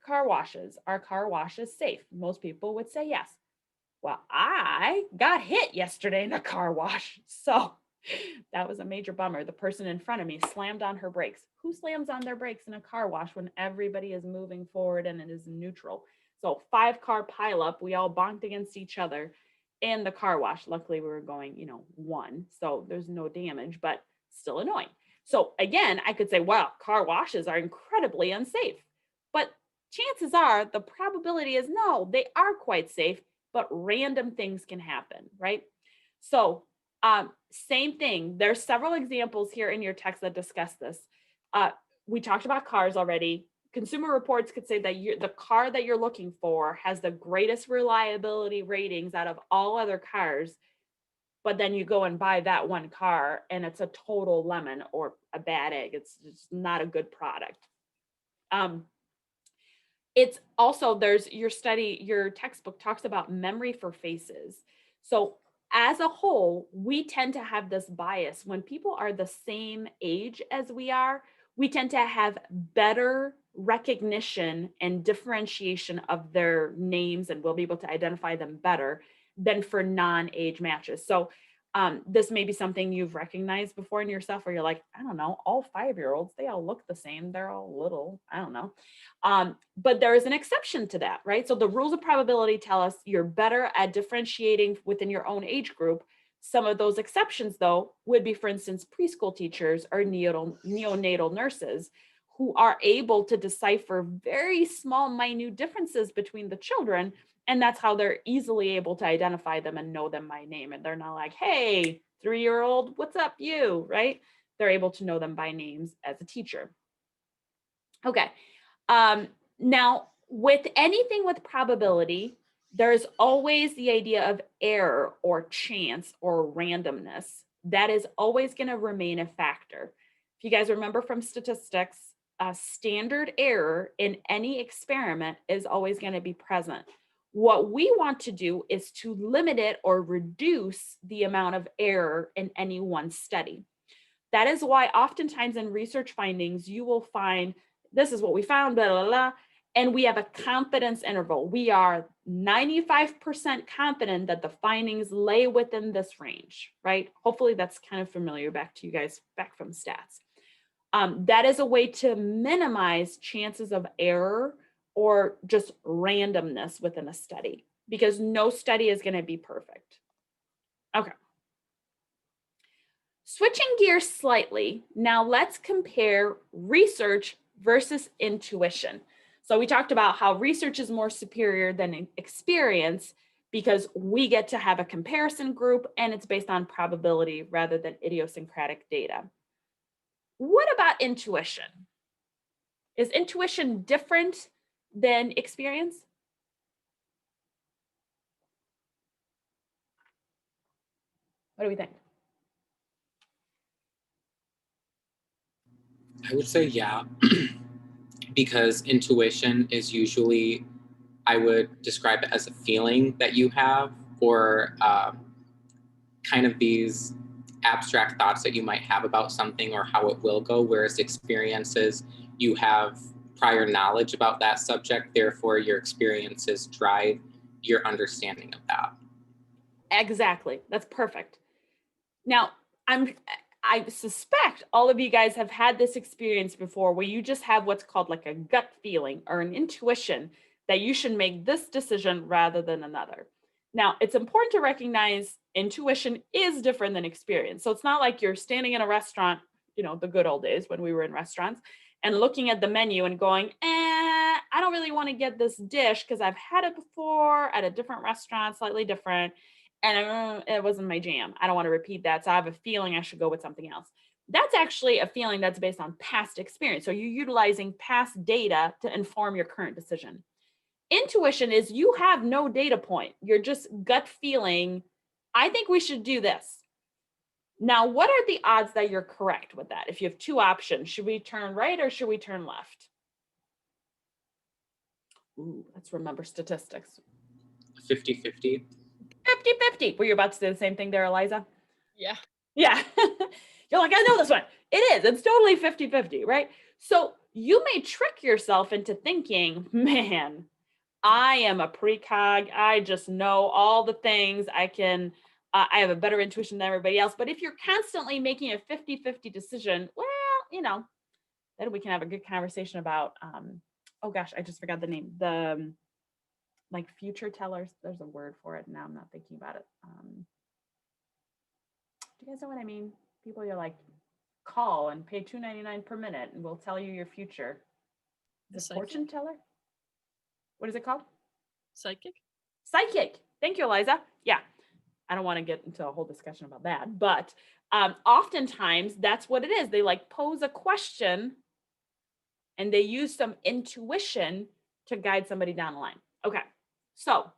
washes. Are car washes safe? Most people would say yes. Well, I got hit yesterday in a car wash. So that was a major bummer. The person in front of me slammed on her brakes. Who slams on their brakes in a car wash when everybody is moving forward and it is neutral? So 5-car pileup, we all bonked against each other in the car wash. Luckily, we were going, 1. So there's no damage, but still annoying. So again, I could say, wow, car washes are incredibly unsafe. But chances are the probability is no, they are quite safe, but random things can happen, right? So same thing. There's several examples here in your text that discuss this. We talked about cars already. Consumer Reports could say that the car that you're looking for has the greatest reliability ratings out of all other cars, but then you go and buy that one car and it's a total lemon or a bad egg. It's just not a good product. It's also, there's your study, your textbook talks about memory for faces. So as a whole, we tend to have this bias when people are the same age as we are. We tend to have better recognition and differentiation of their names, and we'll be able to identify them better than for non-age matches. So this may be something you've recognized before in yourself where you're like, I don't know, all 5-year-olds, they all look the same. They're all little, I don't know. But there is an exception to that, right? So the rules of probability tell us you're better at differentiating within your own age group. Some of those exceptions, though, would be, for instance, preschool teachers or neonatal nurses who are able to decipher very small, minute differences between the children. And that's how they're easily able to identify them and know them by name. And they're not like, hey, 3-year-old, what's up, you, right? They're able to know them by names as a teacher. Okay. Now, with anything with probability, there's always the idea of error or chance or randomness. That is always going to remain a factor. If you guys remember from statistics, standard error in any experiment is always going to be present. What we want to do is to limit it or reduce the amount of error in any one study. That is why oftentimes in research findings, you will find, this is what we found, blah, blah, blah, and we have a confidence interval. We are 95% confident that the findings lay within this range, right? Hopefully that's kind of familiar back to you guys, back from stats. That is a way to minimize chances of error or just randomness within a study, because no study is going to be perfect. Okay. Switching gears slightly, now let's compare research versus intuition. So we talked about how research is more superior than experience because we get to have a comparison group and it's based on probability rather than idiosyncratic data. What about intuition? Is intuition different than experience? What do we think? I would say yeah, because intuition is usually, I would describe it as a feeling that you have, or kind of these abstract thoughts that you might have about something or how it will go, whereas experiences, you have prior knowledge about that subject, therefore your experiences drive your understanding of that. Exactly. That's perfect. Now, I suspect all of you guys have had this experience before where you just have what's called like a gut feeling or an intuition that you should make this decision rather than another. Now, it's important to recognize intuition is different than experience. So it's not like you're standing in a restaurant, you know, the good old days when we were in restaurants, and looking at the menu and going, I don't really want to get this dish because I've had it before at a different restaurant, slightly different, and it wasn't my jam. I don't want to repeat that. So I have a feeling I should go with something else. That's actually a feeling that's based on past experience. So you're utilizing past data to inform your current decision. Intuition is you have no data point. You're just gut feeling, I think we should do this. Now, what are the odds that you're correct with that? If you have two options, should we turn right or should we turn left? Ooh, let's remember statistics. 50-50. 50-50. Were you about to say the same thing there, Eliza? Yeah. Yeah. You're like, I know this one. It is. It's totally 50-50, right? So you may trick yourself into thinking, man, I am a precog. I just know all the things. I have a better intuition than everybody else. But if you're constantly making a 50-50 decision, well, you know, then we can have a good conversation about, oh gosh, I just forgot the name. The like future tellers. There's a word for it. Now I'm not thinking about it. Do you guys know what I mean? People you're like, call and pay $2.99 per minute and we'll tell you your future. The fortune teller? What is it called? Psychic. Psychic. Thank you, Eliza. Yeah. I don't want to get into a whole discussion about that, but oftentimes that's what it is. They like pose a question and they use some intuition to guide somebody down the line. Okay. So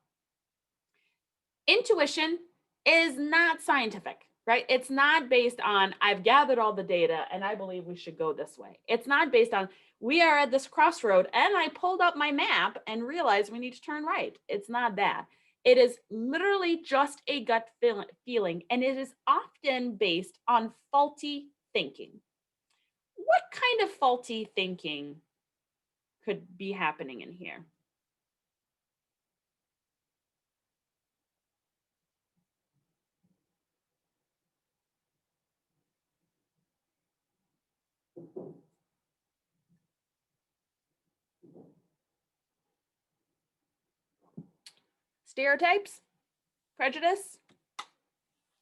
intuition is not scientific, right? It's not based on, I've gathered all the data and I believe we should go this way. It's not based on, we are at this crossroad and I pulled up my map and realized we need to turn right. It's not that. It is literally just a gut feeling, and it is often based on faulty thinking. What kind of faulty thinking could be happening in here? Stereotypes? Prejudice?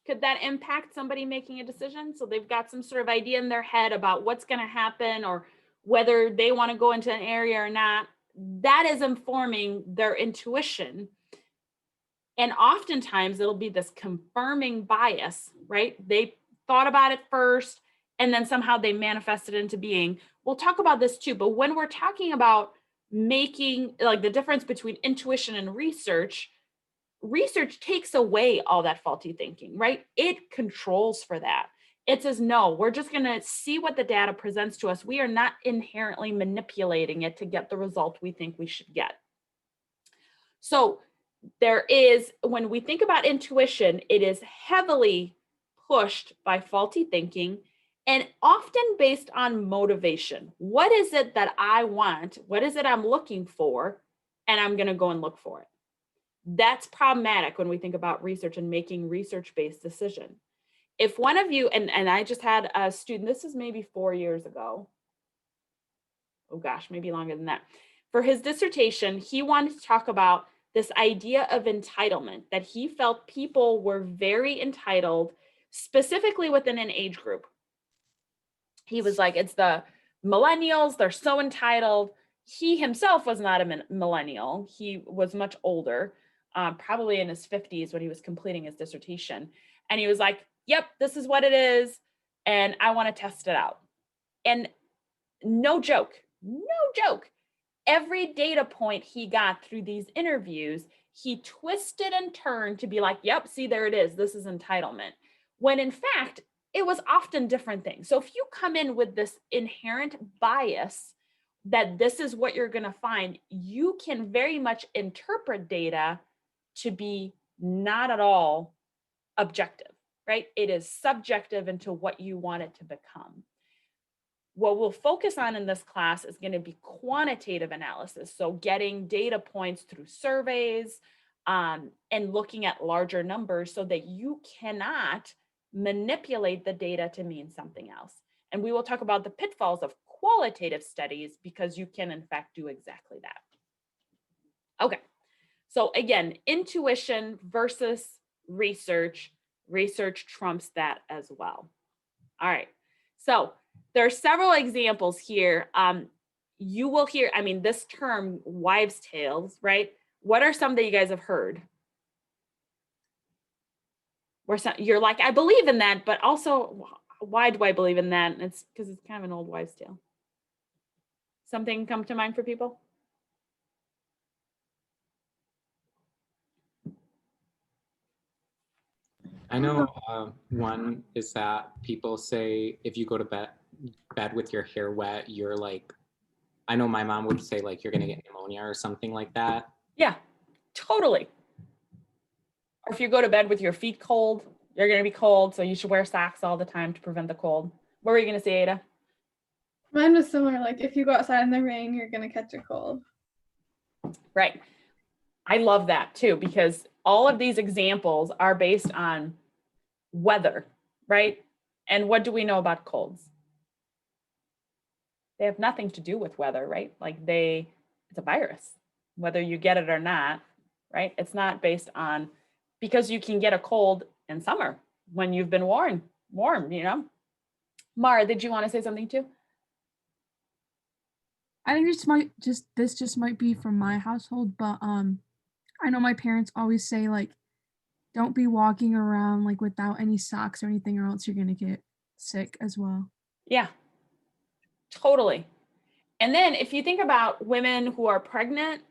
Could that impact somebody making a decision? So they've got some sort of idea in their head about what's going to happen or whether they want to go into an area or not. That is informing their intuition. And oftentimes it'll be this confirming bias, right? They thought about it first and then somehow they manifest it into being. We'll talk about this too, but when we're talking about making like the difference between intuition and research takes away all that faulty thinking, right? It controls for that. It says, no, we're just going to see what the data presents to us. We are not inherently manipulating it to get the result we think we should get. So there is, when we think about intuition, it is heavily pushed by faulty thinking and often based on motivation. What is it that I want? What is it I'm looking for? And I'm going to go and look for it. That's problematic when we think about research and making research-based decision. If one of you, and I just had a student, this is maybe 4 years ago. Oh gosh, maybe longer than that. For his dissertation, he wanted to talk about this idea of entitlement, that he felt people were very entitled, specifically within an age group. He was like, it's the millennials, they're so entitled. He himself was not a millennial. He was much older. Probably in his 50s when he was completing his dissertation. And he was like, yep, this is what it is. And I want to test it out. And no joke, every data point he got through these interviews, he twisted and turned to be like, yep, see, there it is. This is entitlement. When in fact, it was often different things. So if you come in with this inherent bias that this is what you're going to find, you can very much interpret data to be not at all objective, right? It is subjective into what you want it to become. What we'll focus on in this class is going to be quantitative analysis. So getting data points through surveys and looking at larger numbers so that you cannot manipulate the data to mean something else. And we will talk about the pitfalls of qualitative studies because you can in fact do exactly that. Okay. So again, intuition versus research. Research trumps that as well. All right. So there are several examples here. You will hear, I mean, this term wives' tales, right? What are some that you guys have heard? Where you're like, I believe in that, but also, why do I believe in that? And it's because it's kind of an old wives' tale. Something come to mind for people? I know one is that people say if you go to bed with your hair wet, you're like, I know my mom would say like you're gonna get pneumonia or something like that. Yeah, totally. Or if you go to bed with your feet cold, you're gonna be cold, so you should wear socks all the time to prevent the cold. What were you gonna say, Ada? Mine was similar, like if you go outside in the rain, you're gonna catch a cold. Right. I love that too, because all of these examples are based on weather, right? And what do we know about colds? They have nothing to do with weather, right? Like it's a virus, whether you get it or not, right? It's not based on, because you can get a cold in summer when you've been warm, you know? Mara, did you want to say something too? I think this just might be from my household, but I know my parents always say like don't be walking around like without any socks or anything or else you're gonna get sick as well. Yeah, totally. And then if you think about women who are pregnant,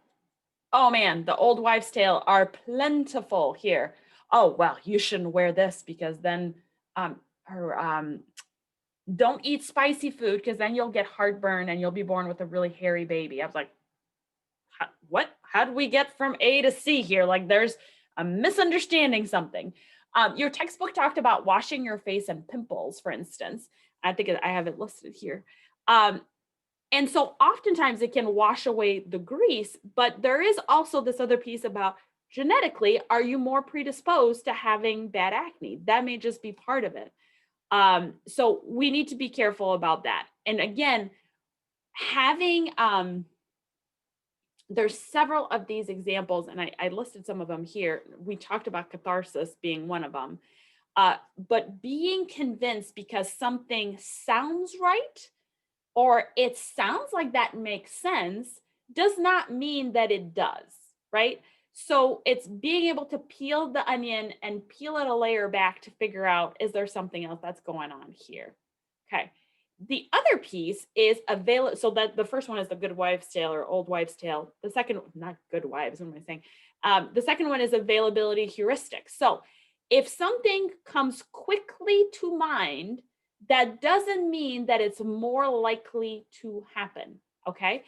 oh man, the old wives' tale are plentiful here. Oh, well, you shouldn't wear this because then or don't eat spicy food because then you'll get heartburn and you'll be born with a really hairy baby. I was like, what? How do we get from A to C here? Like there's a misunderstanding something. Your textbook talked about washing your face and pimples, for instance. I think I have it listed here. And so oftentimes it can wash away the grease, but there is also this other piece about genetically, are you more predisposed to having bad acne? That may just be part of it. So we need to be careful about that. And again, having, there's several of these examples, and I listed some of them here. We talked about catharsis being one of them. But being convinced because something sounds right, or it sounds like that makes sense, does not mean that it does, right? So it's being able to peel the onion and peel it a layer back to figure out, is there something else that's going on here? Okay. The other piece is available. So that the first one is the good wives' tale or old wives' tale. The second, not good wives, what am I saying? The second one is availability heuristic. So if something comes quickly to mind, that doesn't mean that it's more likely to happen. Okay.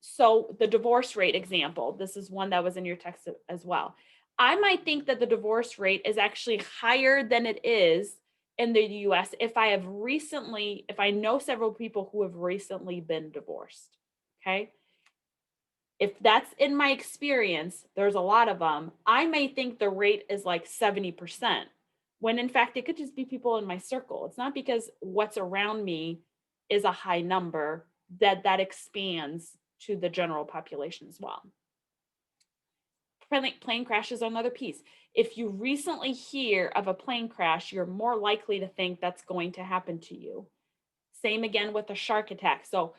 So the divorce rate example, this is one that was in your text as well. I might think that the divorce rate is actually higher than it is in the US if I know several people who have recently been divorced. Okay. If that's in my experience, there's a lot of them. I may think the rate is like 70%, when in fact it could just be people in my circle. It's not because what's around me is a high number that expands to the general population as well. Plane crashes are another piece. If you recently hear of a plane crash, you're more likely to think that's going to happen to you. Same again with a shark attack. So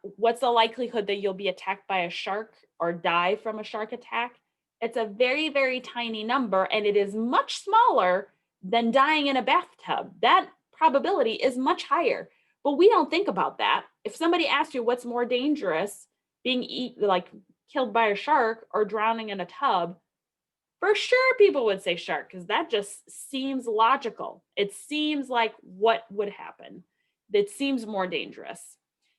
what's the likelihood that you'll be attacked by a shark or die from a shark attack? It's a very, very tiny number, and it is much smaller than dying in a bathtub. That probability is much higher, but we don't think about that. If somebody asks you what's more dangerous, being killed by a shark or drowning in a tub, for sure people would say shark because that just seems logical. It seems like what would happen. It seems more dangerous.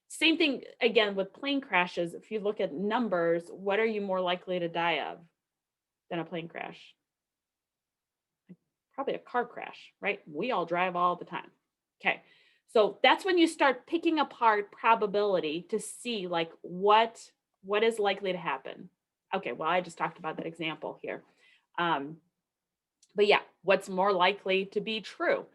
Same thing again with plane crashes. If you look at numbers, what are you more likely to die of than a plane crash? Probably a car crash, right? We all drive all the time. Okay. So that's when you start picking apart probability to see like what is likely to happen. Okay, well, I just talked about that example here. But yeah, what's more likely to be true?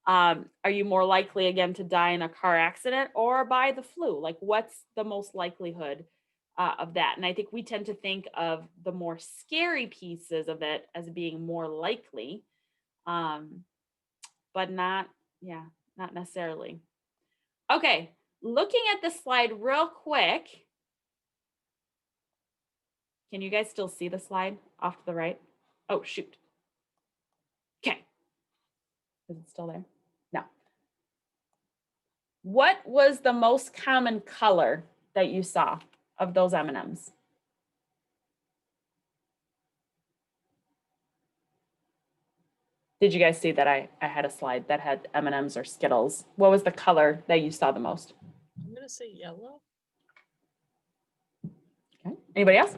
Are you more likely again to die in a car accident or by the flu? Like what's the most likelihood of that? And I think we tend to think of the more scary pieces of it as being more likely, but not necessarily. Okay, looking at the slide real quick. Can you guys still see the slide off to the right? Oh, shoot. Okay. Is it still there? No. What was the most common color that you saw of those M&Ms? Did you guys see that I had a slide that had M&Ms or Skittles? What was the color that you saw the most? I'm gonna say yellow. Okay. Anybody else?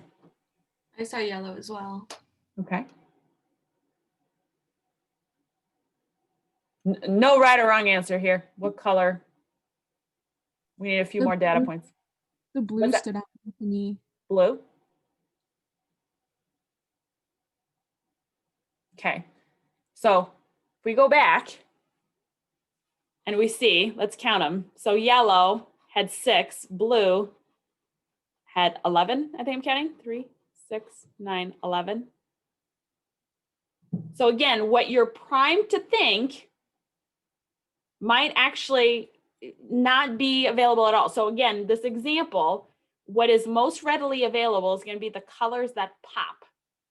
I saw yellow as well. Okay. No right or wrong answer here. What color? We need a few more data points. The blue stood out to me. Blue? Okay. So if we go back and we see, let's count them. So yellow had 6, blue had 11, I think I'm counting, 3, 6, 9, 11. So again, what you're primed to think might actually, not be available at all. So again, this example, what is most readily available is going to be the colors that pop,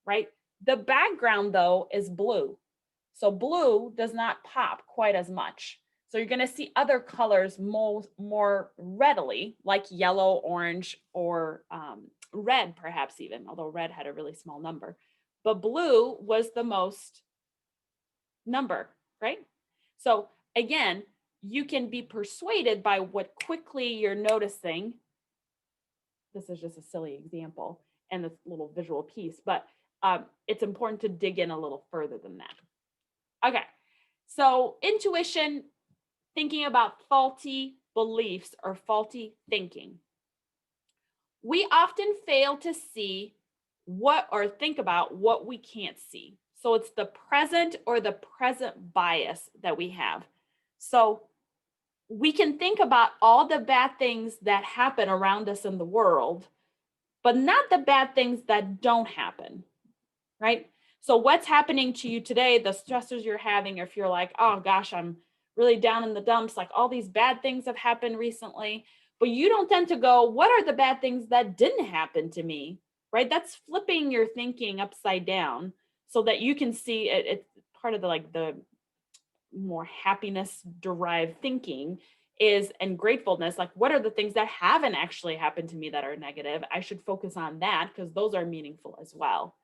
right? The background though is blue. So blue does not pop quite as much. So you're going to see other colors more readily, like yellow, orange, or red, perhaps even, although red had a really small number. But blue was the most number, right? So again, you can be persuaded by what quickly you're noticing. This is just a silly example and this little visual piece, but it's important to dig in a little further than that. Okay, so intuition, thinking about faulty beliefs or faulty thinking. We often fail to see what or think about what we can't see. So it's the present or the present bias that we have. So we can think about all the bad things that happen around us in the world, but not the bad things that don't happen, right? So what's happening to you today, the stressors you're having, if you're like, oh gosh, I'm really down in the dumps, like all these bad things have happened recently, but you don't tend to go, what are the bad things that didn't happen to me, right? That's flipping your thinking upside down so that you can see it. It's part of the more happiness derived thinking is, and gratefulness, like what are the things that haven't actually happened to me that are negative? I should focus on that because those are meaningful as well.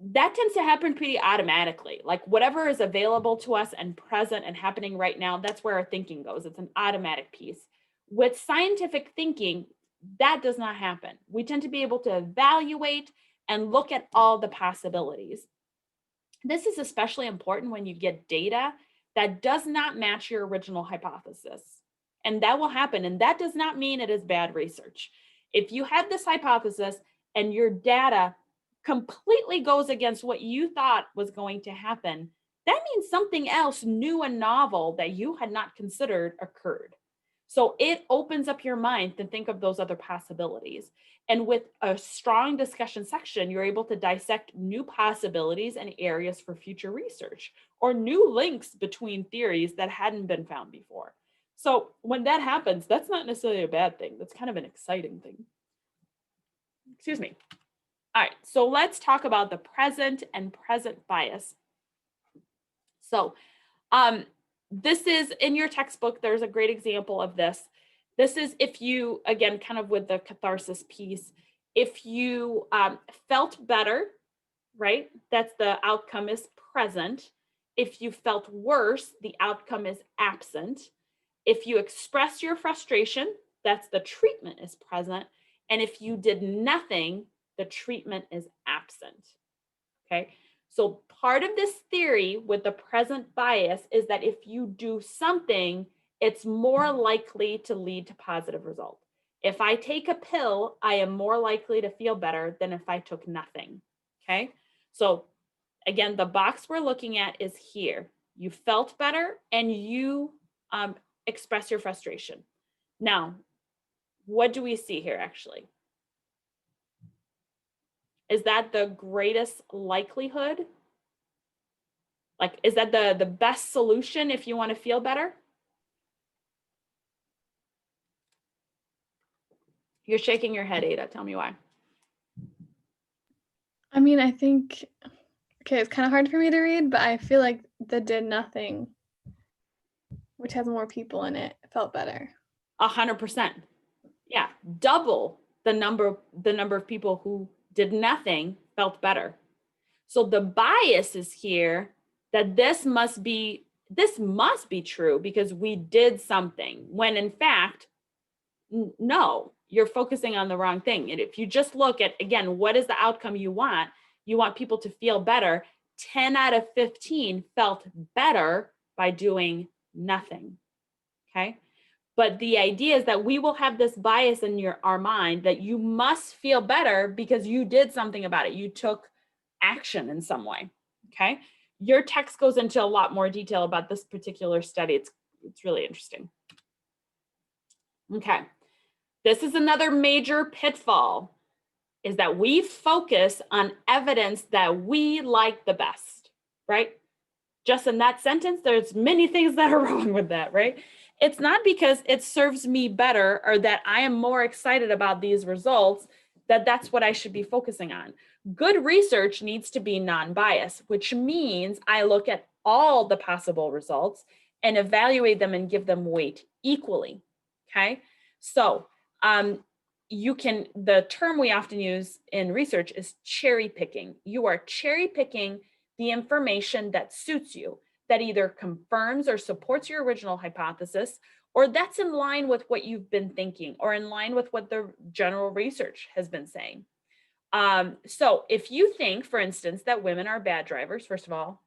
That tends to happen pretty automatically. Like whatever is available to us and present and happening right now, that's where our thinking goes. It's an automatic piece. With scientific thinking, that does not happen. We tend to be able to evaluate and look at all the possibilities. This is especially important when you get data that does not match your original hypothesis. And that will happen. And that does not mean it is bad research. If you have this hypothesis and your data completely goes against what you thought was going to happen, that means something else new and novel that you had not considered occurred. So it opens up your mind to think of those other possibilities. And with a strong discussion section, you're able to dissect new possibilities and areas for future research or new links between theories that hadn't been found before. So when that happens, that's not necessarily a bad thing. That's kind of an exciting thing. Excuse me. All right, so let's talk about the present and present bias. So this is in your textbook, there's a great example of this. This is if you, again, kind of with the catharsis piece, if you felt better, right? That's the outcome is present. If you felt worse, the outcome is absent. If you express your frustration, that's the treatment is present. And if you did nothing, the treatment is absent, okay? So part of this theory with the present bias is that if you do something, it's more likely to lead to positive results. If I take a pill, I am more likely to feel better than if I took nothing, okay? So again, the box we're looking at is here. You felt better and you express your frustration. Now, what do we see here actually? Is that the greatest likelihood? Like, is that the best solution if you want to feel better? You're shaking your head, Ada. Tell me why. I mean, I think, okay, it's kind of hard for me to read, but I feel like the did nothing, which has more people in it, felt better. 100%. Yeah, double the number of people who did nothing felt better. So the bias is here that this must be true because we did something, when in fact, no, you're focusing on the wrong thing. And if you just look at, again, what is the outcome you want people to feel better. 10 out of 15 felt better by doing nothing, okay? But the idea is that we will have this bias in our mind that you must feel better because you did something about it. You took action in some way, okay? Your text goes into a lot more detail about this particular study. It's really interesting. Okay, this is another major pitfall, is that we focus on evidence that we like the best, right? just in that sentence, there's many things that are wrong with that, right? It's not because it serves me better or that I am more excited about these results that that's what I should be focusing on. Good research needs to be non-biased, which means I look at all the possible results and evaluate them and give them weight equally, okay? So the term we often use in research is cherry picking. You are cherry picking the information that suits you, that either confirms or supports your original hypothesis, or that's in line with what you've been thinking, or in line with what the general research has been saying. So if you think, for instance, that women are bad drivers, first of all,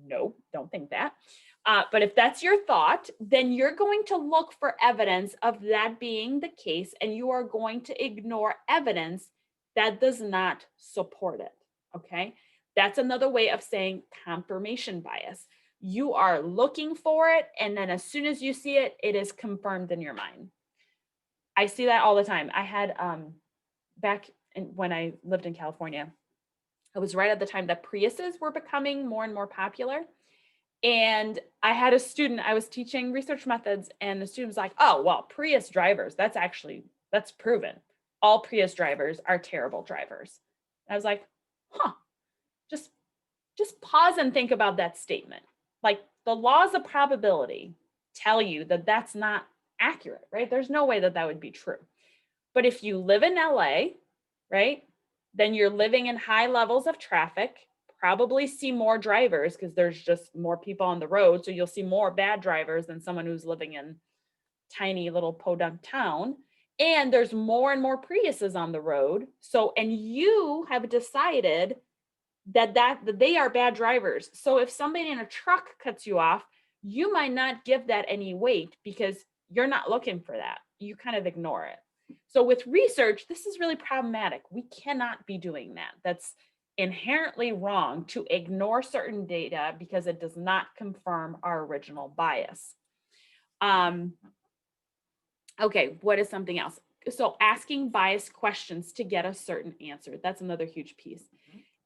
no, don't think that. But if that's your thought, then you're going to look for evidence of that being the case, and you are going to ignore evidence that does not support it, okay? That's another way of saying confirmation bias. You are looking for it, and then as soon as you see it, it is confirmed in your mind. I see that all the time. I had, when I lived in California, it was right at the time that Priuses were becoming more and more popular. And I had a student, I was teaching research methods, and the student was like, oh, well, Prius drivers, that's proven. All Prius drivers are terrible drivers. And I was like, just pause and think about that statement. Like, the laws of probability tell you that that's not accurate, right? There's no way that that would be true. But if you live in LA, right, then you're living in high levels of traffic, probably see more drivers because there's just more people on the road. So you'll see more bad drivers than someone who's living in tiny little podunk town. And there's more and more Priuses on the road. So, and you have decided that they are bad drivers. So if somebody in a truck cuts you off, you might not give that any weight because you're not looking for that. You kind of ignore it. So with research, this is really problematic. We cannot be doing that. That's inherently wrong to ignore certain data because it does not confirm our original bias. Okay, what is something else? So asking biased questions to get a certain answer. That's another huge piece.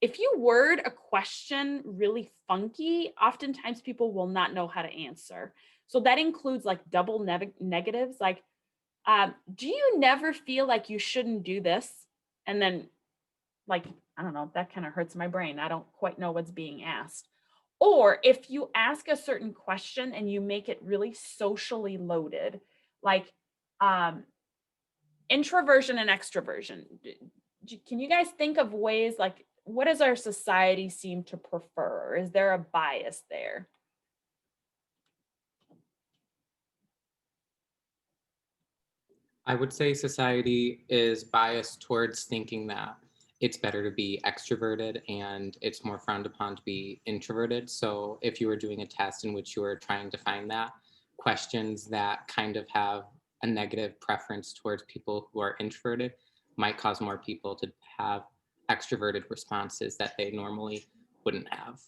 If you word a question really funky, oftentimes people will not know how to answer. So that includes like double negatives, like, do you never feel like you shouldn't do this? And then, like, I don't know, that kind of hurts my brain. I don't quite know what's being asked. Or if you ask a certain question and you make it really socially loaded, like introversion and extroversion. Can you guys think of ways, like, what does our society seem to prefer? Is there a bias there? I would say society is biased towards thinking that it's better to be extroverted and it's more frowned upon to be introverted. So if you were doing a test in which you were trying to find that, questions that kind of have a negative preference towards people who are introverted might cause more people to have extroverted responses that they normally wouldn't have.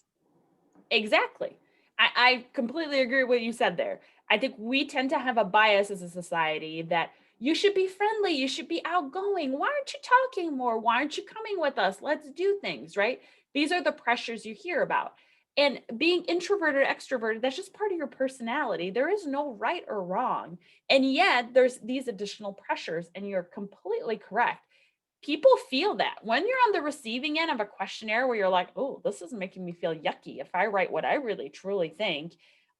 Exactly. I completely agree with what you said there. I think we tend to have a bias as a society that you should be friendly, you should be outgoing. Why aren't you talking more? Why aren't you coming with us? Let's do things, right? These are the pressures you hear about. And being introverted, extroverted, that's just part of your personality. There is no right or wrong. And yet there's these additional pressures, and you're completely correct. People feel that when you're on the receiving end of a questionnaire where you're like, oh, this is making me feel yucky if I write what I really truly think.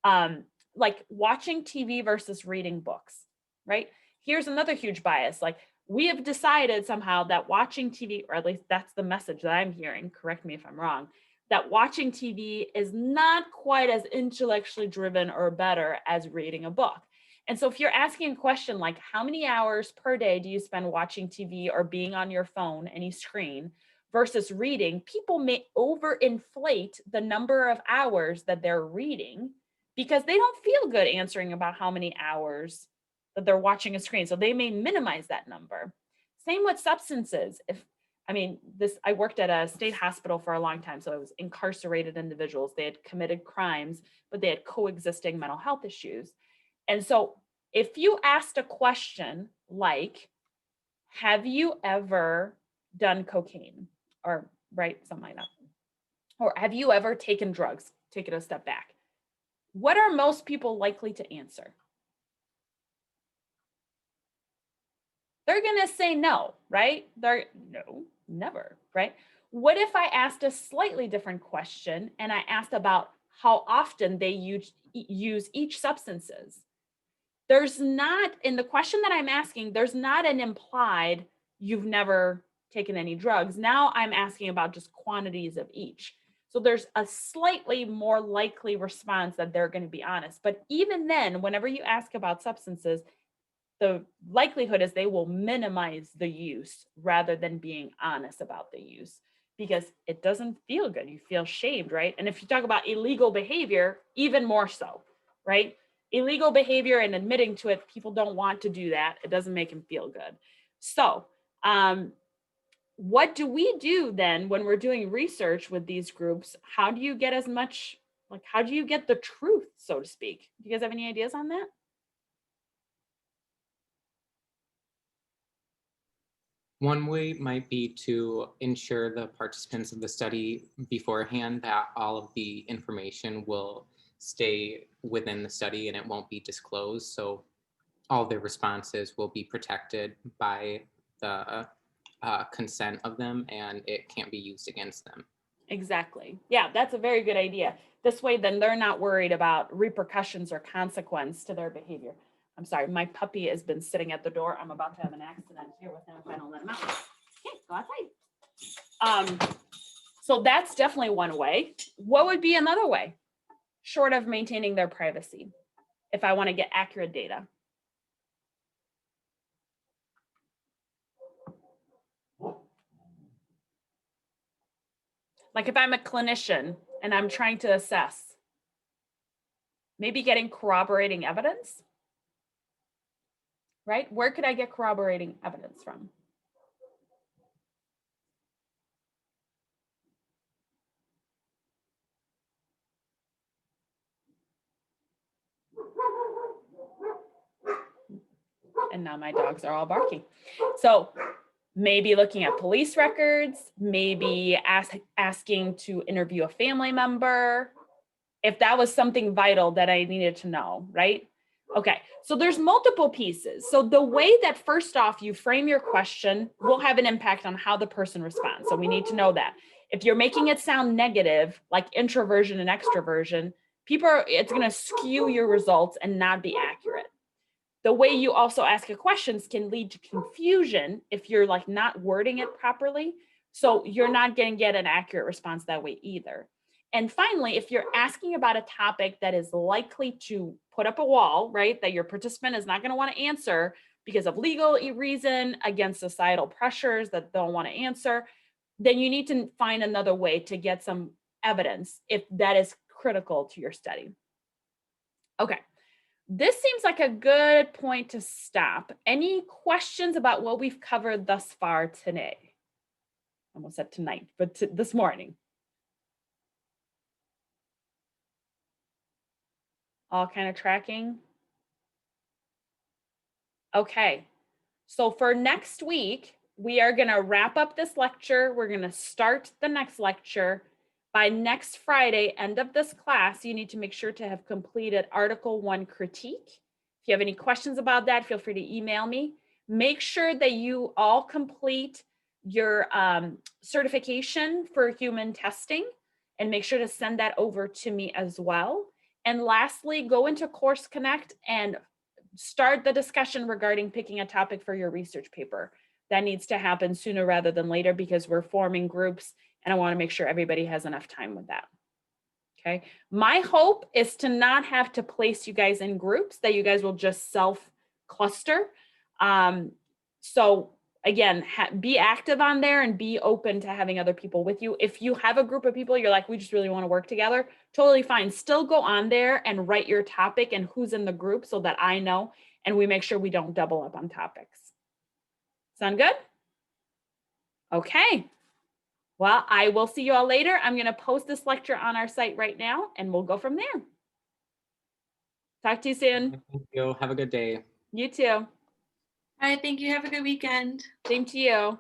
Like watching TV versus reading books, right? Here's another huge bias. Like, we have decided somehow that watching TV, or at least that's the message that I'm hearing, correct me if I'm wrong, that watching TV is not quite as intellectually driven or better as reading a book. And so if you're asking a question like, how many hours per day do you spend watching TV or being on your phone, any screen, versus reading, people may overinflate the number of hours that they're reading because they don't feel good answering about how many hours that they're watching a screen. So they may minimize that number. Same with substances. I worked at a state hospital for a long time. So it was incarcerated individuals. They had committed crimes, but they had coexisting mental health issues. And so if you asked a question like, have you ever done cocaine, or right, something like that, or have you ever taken drugs, take it a step back, What are most people likely to answer? They're going to say no, right? They're no, never, right? What if I asked a slightly different question and I asked about how often they use each substances? There's not, in the question that I'm asking, there's not an implied you've never taken any drugs. Now I'm asking about just quantities of each. So there's a slightly more likely response that they're going to be honest. But even then, whenever you ask about substances, the likelihood is they will minimize the use rather than being honest about the use, because it doesn't feel good. You feel shamed, right? And if you talk about illegal behavior, even more so, right? Illegal behavior and admitting to it, people don't want to do that. It doesn't make them feel good. So what do we do then when we're doing research with these groups? How do you get as much, like, how do you get the truth, so to speak? Do you guys have any ideas on that? One way might be to ensure the participants of the study beforehand that all of the information will stay within the study and it won't be disclosed. So all their responses will be protected by the consent of them, and it can't be used against them. Exactly. Yeah, that's a very good idea. This way, then they're not worried about repercussions or consequence to their behavior. I'm sorry, my puppy has been sitting at the door. I'm about to have an accident here with him if I don't let him out. Okay, go outside. So that's definitely one way. What would be another way, short of maintaining their privacy, if I want to get accurate data? Like if I'm a clinician and I'm trying to assess, maybe getting corroborating evidence, right? Where could I get corroborating evidence from? And now my dogs are all barking. So maybe looking at police records, maybe asking to interview a family member, if that was something vital that I needed to know, right? Okay, so there's multiple pieces. So the way that first off you frame your question will have an impact on how the person responds. So we need to know that. If you're making it sound negative, like introversion and extroversion, it's going to skew your results and not be accurate. The way you also ask a questions can lead to confusion if you're like not wording it properly. So you're not going to get an accurate response that way either. And finally, if you're asking about a topic that is likely to put up a wall, right, that your participant is not going to want to answer because of legal reason, against societal pressures that they'll want to answer, then you need to find another way to get some evidence if that is critical to your study. Okay. This seems like a good point to stop. Any questions about what we've covered thus far today? I almost said tonight, but this morning. All kind of tracking? Okay. So for next week, we are going to wrap up this lecture. We're going to start the next lecture. By next Friday, end of this class, you need to make sure to have completed Article 1 critique. If you have any questions about that, feel free to email me. Make sure that you all complete your certification for human testing and make sure to send that over to me as well. And lastly, go into Course Connect and start the discussion regarding picking a topic for your research paper. That needs to happen sooner rather than later because we're forming groups and I want to make sure everybody has enough time with that. Okay. My hope is to not have to place you guys in groups, that you guys will just self-cluster. So again, be active on there and be open to having other people with you. If you have a group of people, you're like, we just really want to work together, totally fine. Still go on there and write your topic and who's in the group so that I know, and we make sure we don't double up on topics. Sound good? Okay. Well, I will see you all later. I'm going to post this lecture on our site right now, and we'll go from there. Talk to you soon. Thank you. Have a good day. You too. All right, thank you. Have a good weekend. Same to you.